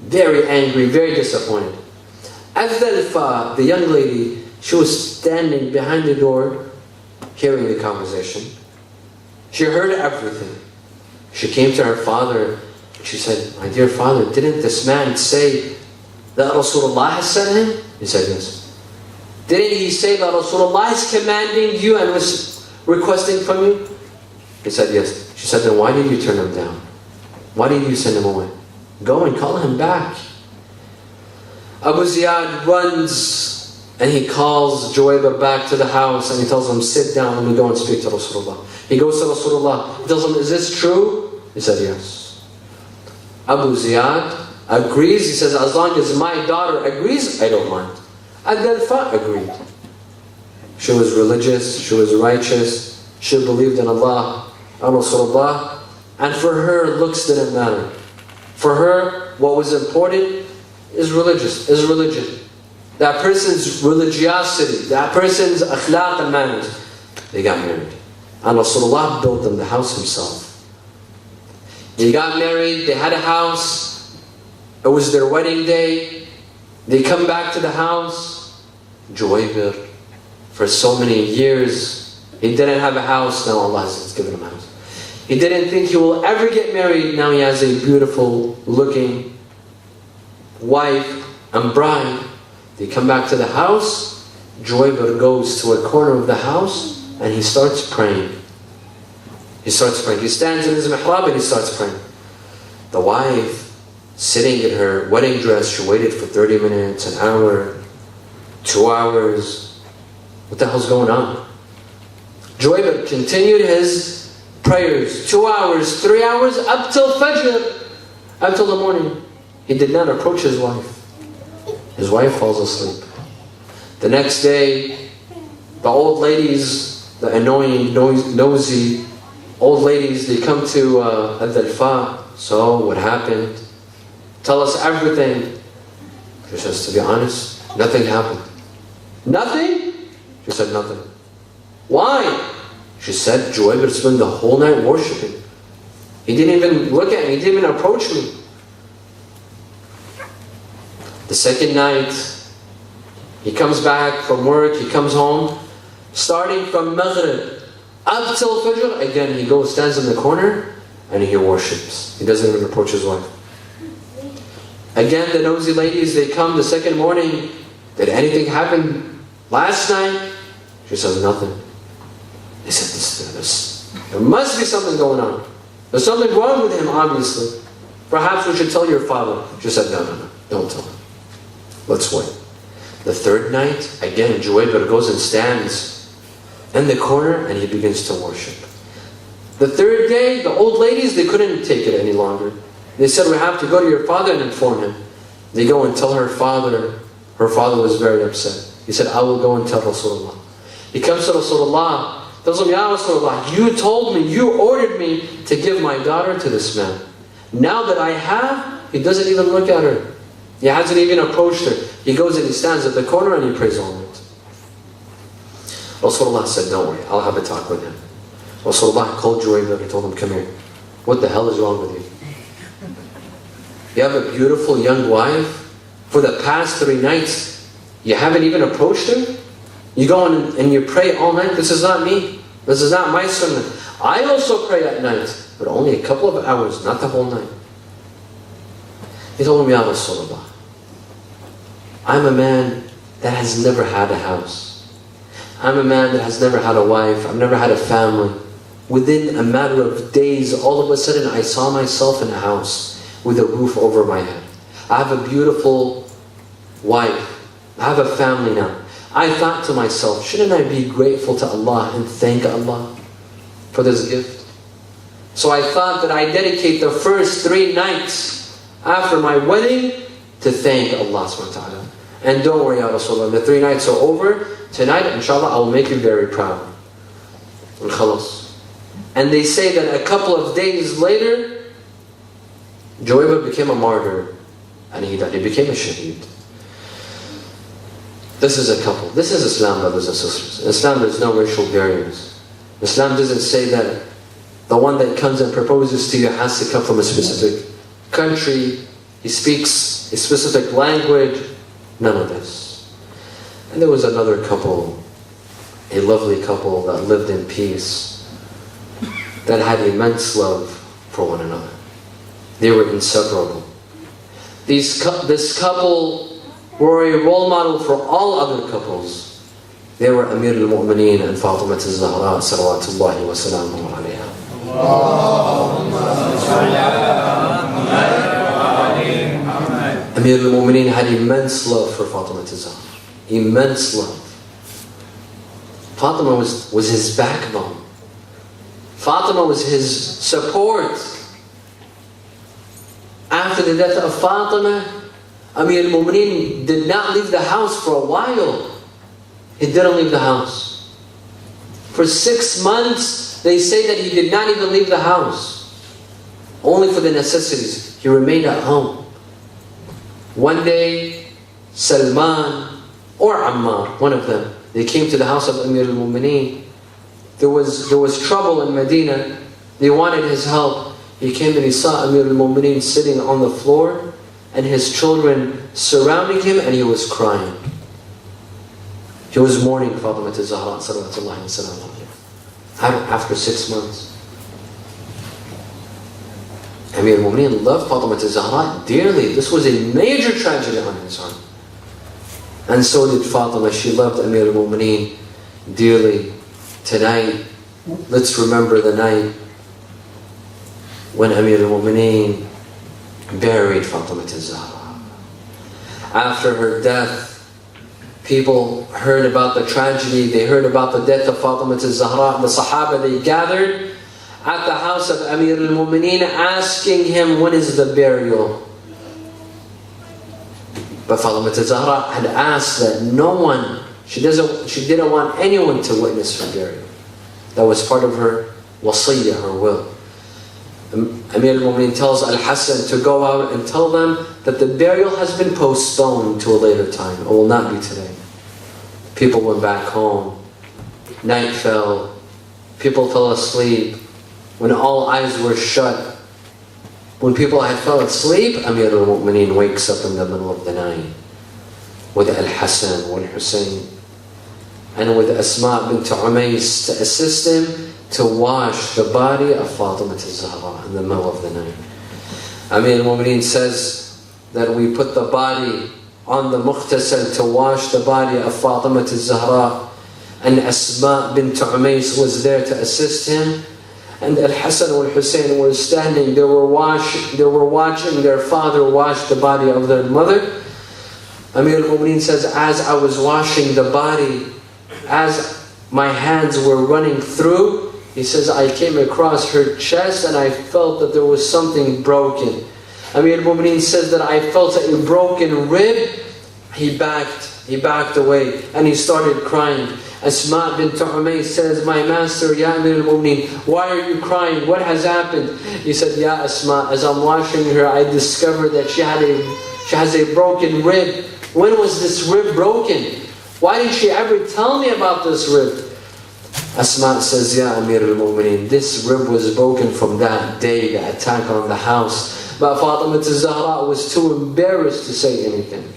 Speaker 1: Very angry, very disappointed. Al-Zalfa, the young lady, she was standing behind the door, hearing the conversation. She heard everything. She came to her father. She said, my dear father, didn't this man say that Rasulullah has sent him? He said, yes. Didn't he say that Rasulullah is commanding you and was requesting from you? He said, yes. She said, then why did you turn him down? Why did you send him away? Go and call him back. Abu Ziyad runs and he calls Juwaybir back to the house and he tells him, sit down, let me go and speak to Rasulullah. He goes to Rasulullah. He tells him, is this true? He said, yes. Abu Ziyad agrees. He says, as long as my daughter agrees, I don't mind. Al-Zalfa agreed. She was religious, she was righteous, she believed in Allah and Rasulullah, and for her, looks didn't matter. For her, what was important is religion. that person's religiosity, that person's akhlaq and manners. They got married. And Rasulullah built them the house himself. They got married, they had a house. It was their wedding day. They come back to the house. Juwaybir, for so many years, he didn't have a house. Now Allah has given him a house. He didn't think he will ever get married. Now he has a beautiful looking wife and bride. They come back to the house. Juwaybir goes to a corner of the house and he starts praying. He starts praying. He stands in his mihrab and he starts praying. The wife, sitting in her wedding dress, she waited for 30 minutes, an hour, 2 hours. What the hell's going on? Juwaybir continued his prayers, 2 hours, 3 hours, up till Fajr, up till the morning. He did not approach his wife. His wife falls asleep. The next day, the old ladies, the annoying, nosy old ladies, they come to Ad-Dalfa. So, what happened? Tell us everything. She says, to be honest, nothing happened. Nothing? She said, nothing. Why? She said, Juwaybir spent the whole night worshipping. He didn't even look at me, he didn't even approach me. The second night, he comes back from work, he comes home, starting from Maghrib up till Fajr, again he goes, stands in the corner, and he worships. He doesn't even approach his wife. Again, the nosy ladies, they come the second morning. Did anything happen last night? She says, nothing. They said, there must be something going on. There's something wrong with him, obviously. Perhaps we should tell your father. She said, no, don't tell him. Let's wait. The third night, again, Juwaybir goes and stands in the corner and he begins to worship. The third day, the old ladies, they couldn't take it any longer. They said, we have to go to your father and inform him. They go and tell her father. Her father was very upset. He said, I will go and tell Rasulullah. He comes to Rasulullah, tells him, Ya Rasulullah, you told me, you ordered me to give my daughter to this man. Now that I have, he doesn't even look at her. He hasn't even approached her. He goes and he stands at the corner and he prays all night. Rasulullah said, don't worry, I'll have a talk with him. Rasulullah called Juwaybir and told him, come here. What the hell is wrong with you? You have a beautiful young wife. For the past 3 nights, you haven't even approached her? You go and you pray all night? This is not me. This is not my sunnah. I also pray at night, but only a couple of hours, not the whole night. He told him, Ya Rasulullah, I'm a man that has never had a house. I'm a man that has never had a wife. I've never had a family. Within a matter of days, all of a sudden, I saw myself in a house with a roof over my head. I have a beautiful wife. I have a family now. I thought to myself, shouldn't I be grateful to Allah and thank Allah for this gift? So I thought that I dedicate the first 3 nights after my wedding to thank Allah subhanahu wa ta'ala. And don't worry, Ya Rasulullah, the 3 nights are over. Tonight, inshallah, I will make you very proud. And khalas. And they say that a couple of days later, Juwaybir became a martyr. And he died. He became a shaheed. This is a couple. This is Islam, brothers and sisters. In Islam, there's no racial barriers. Islam doesn't say that the one that comes and proposes to you has to come from a specific country. He speaks a specific language. None of this. And there was another couple, a lovely couple that lived in peace, that had immense love for one another. They were inseparable. This couple were a role model for all other couples. They were Amir al-Mu'mineen and Fatima al-Zahra salawatullahi wa salamuhu alayha. Amir al-Mu'mineen had immense love for Fatima al-Zahra. Immense love. Fatima was his backbone. Fatima was his support. After the death of Fatima, Amir al-Mu'mineen did not leave the house for a while. He didn't leave the house. For 6 months, they say that he did not even leave the house. Only for the necessities. He remained at home. One day, Salman or Ammar, one of them. They came to the house of Amir al-Mu'mineen. There was trouble in Medina. They wanted his help. He came and he saw Amir al-Mu'mineen sitting on the floor and his children surrounding him, and he was crying. He was mourning Fatima al-Zahra sallallahu alaihi wasallam after 6 months. Amir al-Mu'mineen loved Fatima al-Zahra dearly. This was a major tragedy on his heart. And so did Fatima. She loved Amir al-Mu'mineen dearly. Tonight, let's remember the night when Amir al-Mu'mineen buried Fatima al-Zahra. After her death, people heard about the tragedy. They heard about the death of Fatima al-Zahra. The Sahaba, they gathered at the house of Amir al-Mu'mineen asking him, when is the burial? But Fatima al-Zahra had asked that no one, she didn't want anyone to witness her burial. That was part of her wasiyah, her will. Amir al-Mu'mineen tells Al-Hassan to go out and tell them that the burial has been postponed to a later time. It will not be today. People went back home. Night fell. People fell asleep. When all eyes were shut, when people had fell asleep, Amir al-Mu'mineen wakes up in the middle of the night with Al-Hassan and Hossein and with Asma bint Umays to assist him to wash the body of Fatima al-Zahra in the middle of the night. Amir al-Mu'mineen says that we put the body on the mughtasal to wash the body of Fatima al-Zahra, and Asma bint Umays was there to assist him. And Al-Hassan and Hussein were standing, they were watching their father wash the body of their mother. Amir al-Mu'mineen says, as I was washing the body, as my hands were running through, he says, I came across her chest and I felt that there was something broken. Amir al-Mu'mineen says that I felt a broken rib. He backed away and he started crying. Asma bint Umays says, my master, Ya Amir al-Mu'mineen, why are you crying? What has happened? He said, Ya Asma, as I'm washing her, I discovered that she has a broken rib. When was this rib broken? Why didn't she ever tell me about this rib? Asma says, Ya Amir al-Mu'mineen, this rib was broken from that day, the attack on the house. But Fatima al-Zahra was too embarrassed to say anything.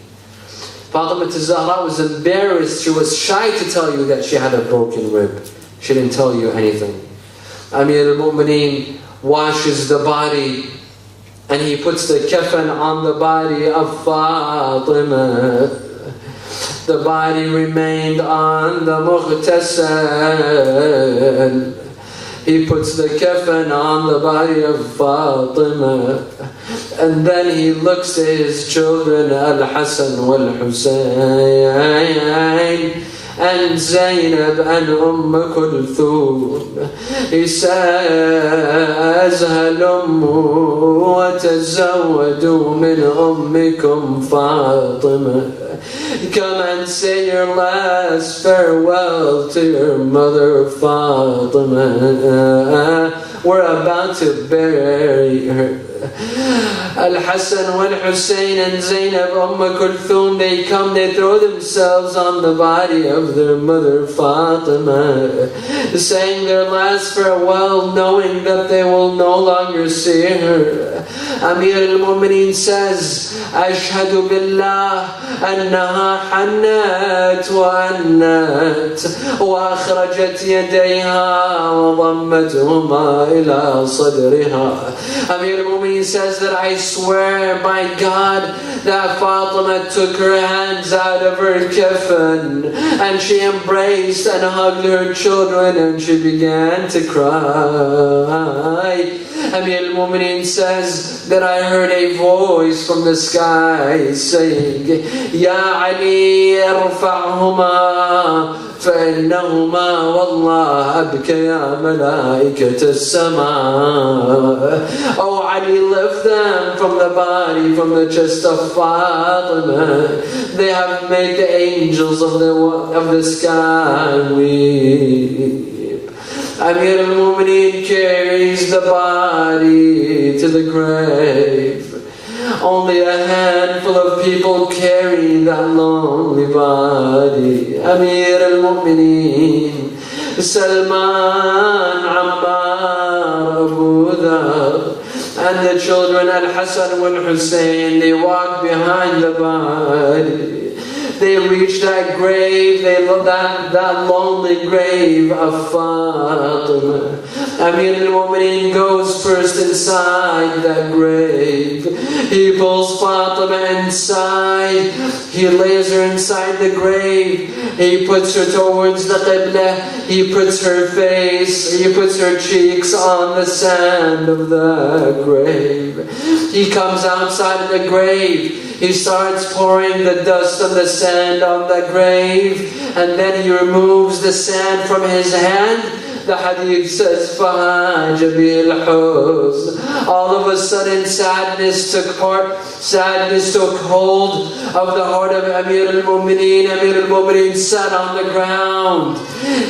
Speaker 1: Fatima al-Zahra was embarrassed. She was shy to tell you that she had a broken rib. She didn't tell you anything. Amir al-Mu'mineen washes the body and he puts the kafan on the body of Fatima. The body remained on the mughtasal. He puts the kafan on the body of Fatima. And then he looks at his children, Al-Hassan wal-Hussein, and Zainab and Kulthum. He says, هَلُمُّوا وَتَزَوَّدُوا مِنْ أُمِّكُمْ فَاطِمَةً. Come and say your last farewell to your mother Fatima. We're about to bury her. Al-Hassan wal-Hussein and Zainab Kulthum, they come, they throw themselves on the body of their mother Fatima, saying their last farewell, knowing that they will no longer see her. Amir al-Mu'mineen says, Ashhadu billah annaha hannat wa annat wa akhrajat yadayha wa dhammathuma ila sadriha. Amir al-Mu'mineen says that I swear by God that Fatima took her hands out of her kafan and she embraced and hugged her children and she began to cry. Amir al-Mu'mineen says that I heard a voice from the sky saying, Ya Ali, irfa'huma فإنهما والله أبكيا ملائكة السماء. Oh Ali, lift them from the body, from the chest of Fatima. They have made the angels of the sky weep. Amir al-Mu'mineen carries the body to the grave. Only a handful of people carry that lonely body. Amir al-Mu'mineen, Salman, Ammar, Abu Dhar, and the children Al-Hassan and Hussein, they walk behind the body. They reach that grave, that lonely grave of Fatima. Amir al-Mu'mineen goes first inside that grave. He pulls Fatima inside. He lays her inside the grave. He puts her towards the Qibla. He puts her face, he puts her cheeks on the sand of the grave. He comes outside of the grave. He starts pouring the dust of the sand on the grave, and then he removes the sand from his hand. The hadith says, فَهَاجَ بِهِ الْحُزْنِ. All of a sudden sadness took hold of the heart of Amir al-Mu'mineen. Amir al-Mu'mineen sat on the ground.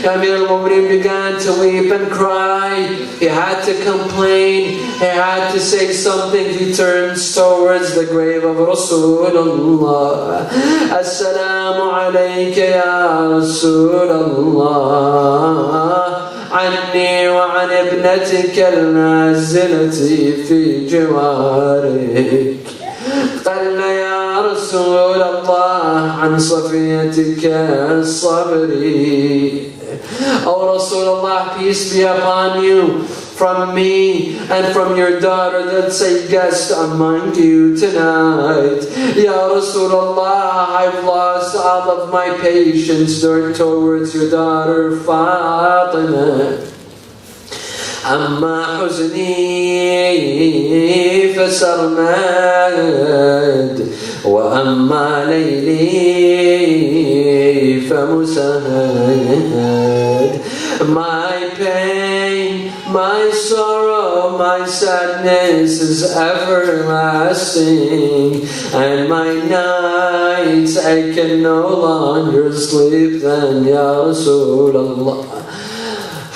Speaker 1: Amir al-Mu'mineen began to weep and cry. He had to complain. He had to say something. He turns towards the grave of Rasulullah. Assalamu alayka ya Rasulullah. عني وعن ابنتك النازلة في جوارك. قال يا رسول الله عن صفيتك الصبري. O Rasulullah, peace be upon you, from me and from your daughter that's a guest among you tonight. Ya Rasulullah, I've lost all of my patience towards your daughter Fatima. أما حزني فسرمد وأما ليلي فمسهد. My pain, my sorrow, my sadness is everlasting, and my nights I can no longer sleep then, Ya Rasulullah.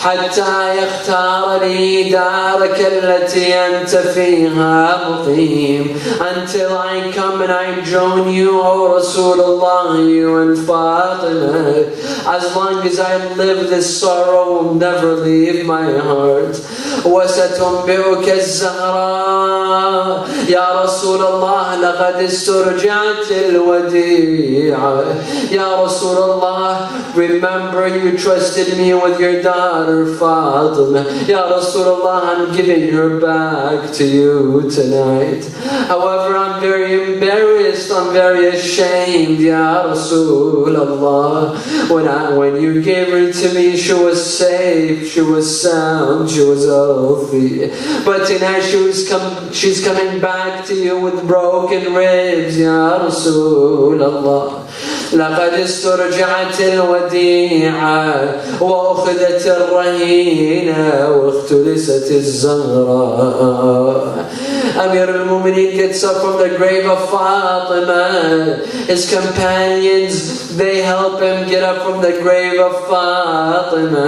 Speaker 1: حتى يختار لي دارك التي أنت فيها مقيم. Until I come and I join you, O Rasulullah, you and Fatima. As long as I live, this sorrow will never leave my heart. وستنبئك الزهراء يا رسول الله لقد استرجعت الوديعة. Ya Rasulullah, remember you trusted me with your daughter Fatima. Ya Rasulullah, I'm giving her back to you tonight. However, I'm very embarrassed, I'm very ashamed, Ya Rasulullah. When you gave her to me, she was safe, she was sound, she was healthy. But tonight she's coming back to you with broken ribs, Ya Rasulullah. لقد استرجعت الوديعة وأخذت الرهينة واختلست الزهراء. Amir al-Mu'mineen gets up from the grave of Fatima. His companions, they help him get up from the grave of Fatima.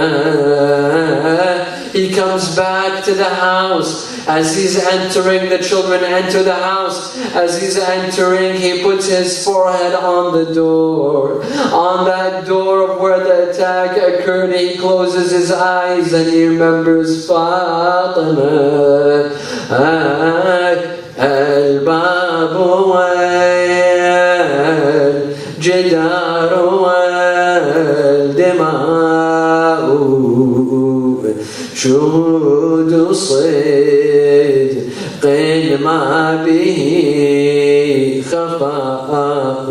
Speaker 1: He comes back to the house. As he's entering, the children enter the house. As he's entering, he puts his forehead on the door. On that door of where the attack occurred, he closes his eyes and he remembers Fatima. الباب والجدار والدماء شهود صدق ما به خفاء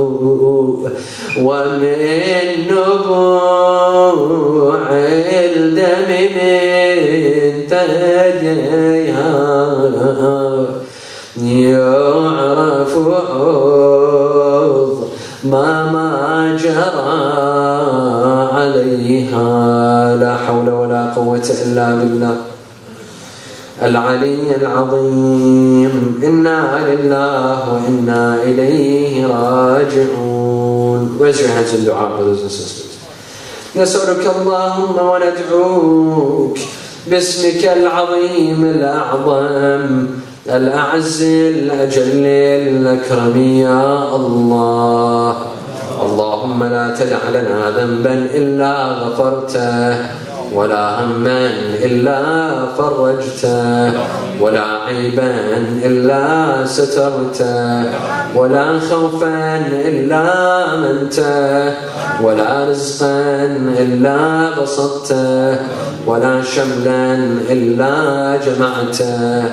Speaker 1: ومن نبوع الدم من تهديها يعرف حوض ما جرى عليها. لا حول ولا قوة إلا بالله العلي العظيم. إنا لله وإنا إليه راجعون. Raise your hands in dua, brothers and sisters. نسألك اللهم وندعوك باسمك العظيم الأعظم الأعز الأجل الأكرم يا الله. اللهم لا تدع لنا ذنبا إلا غفرته، ولا هما إلا فرجته، ولا عيبا إلا سترته، ولا خوفا إلا أمنته، ولا رزقا إلا بسطته، ولا شملا إلا جمعته،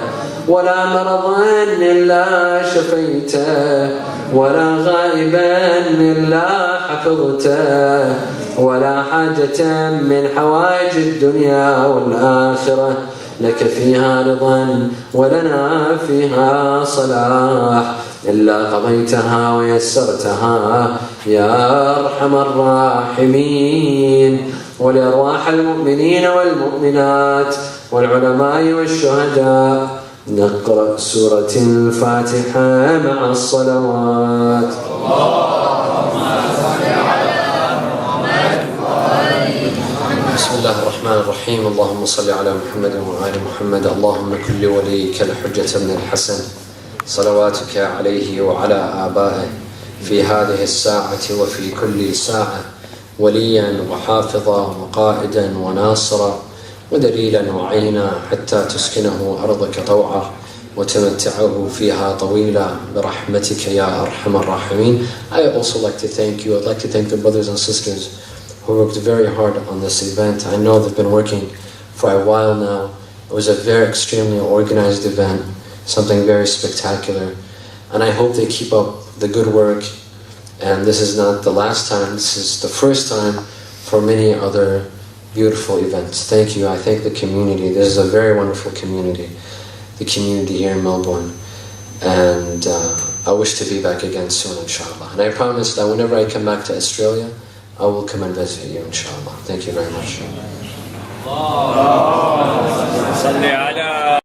Speaker 1: ولا مرضا إلا شفيته، ولا غائبا إلا حفظته، ولا حاجة من حوائج الدنيا والآخرة لك فيها رضا ولنا فيها صلاح إلا قضيتها ويسرتها يا أرحم الراحمين. ولأرواح المؤمنين والمؤمنات والعلماء والشهداء نقرأ سورة الفاتحة مع الصلوات. بسم الله الرحمن الرحيم. اللهم صل على محمد وآل محمد. اللهم كن لوليك الحجة بن الحسن صلواتك عليه وعلى آبائه في هذه الساعة وفي كل ساعة وليا وحافظا وقائدا وناصرا ودليلا وعينا حتى تسكنه أرضك طوعا وتمتعه فيها طويلا برحمتك يا أرحم الراحمين. I also like to thank you. I'd like to thank the brothers and sisters who worked very hard on this event. I know they've been working for a while now. It was a very extremely organized event, something very spectacular, and I hope they keep up the good work. And this is not the last time, this is the first time for many other beautiful events. Thank you. I thank the community. This is a very wonderful community, the community here in Melbourne. And I wish to be back again soon, inshallah. And I promise that whenever I come back to Australia, I will come and visit you, inshallah. Thank you very much.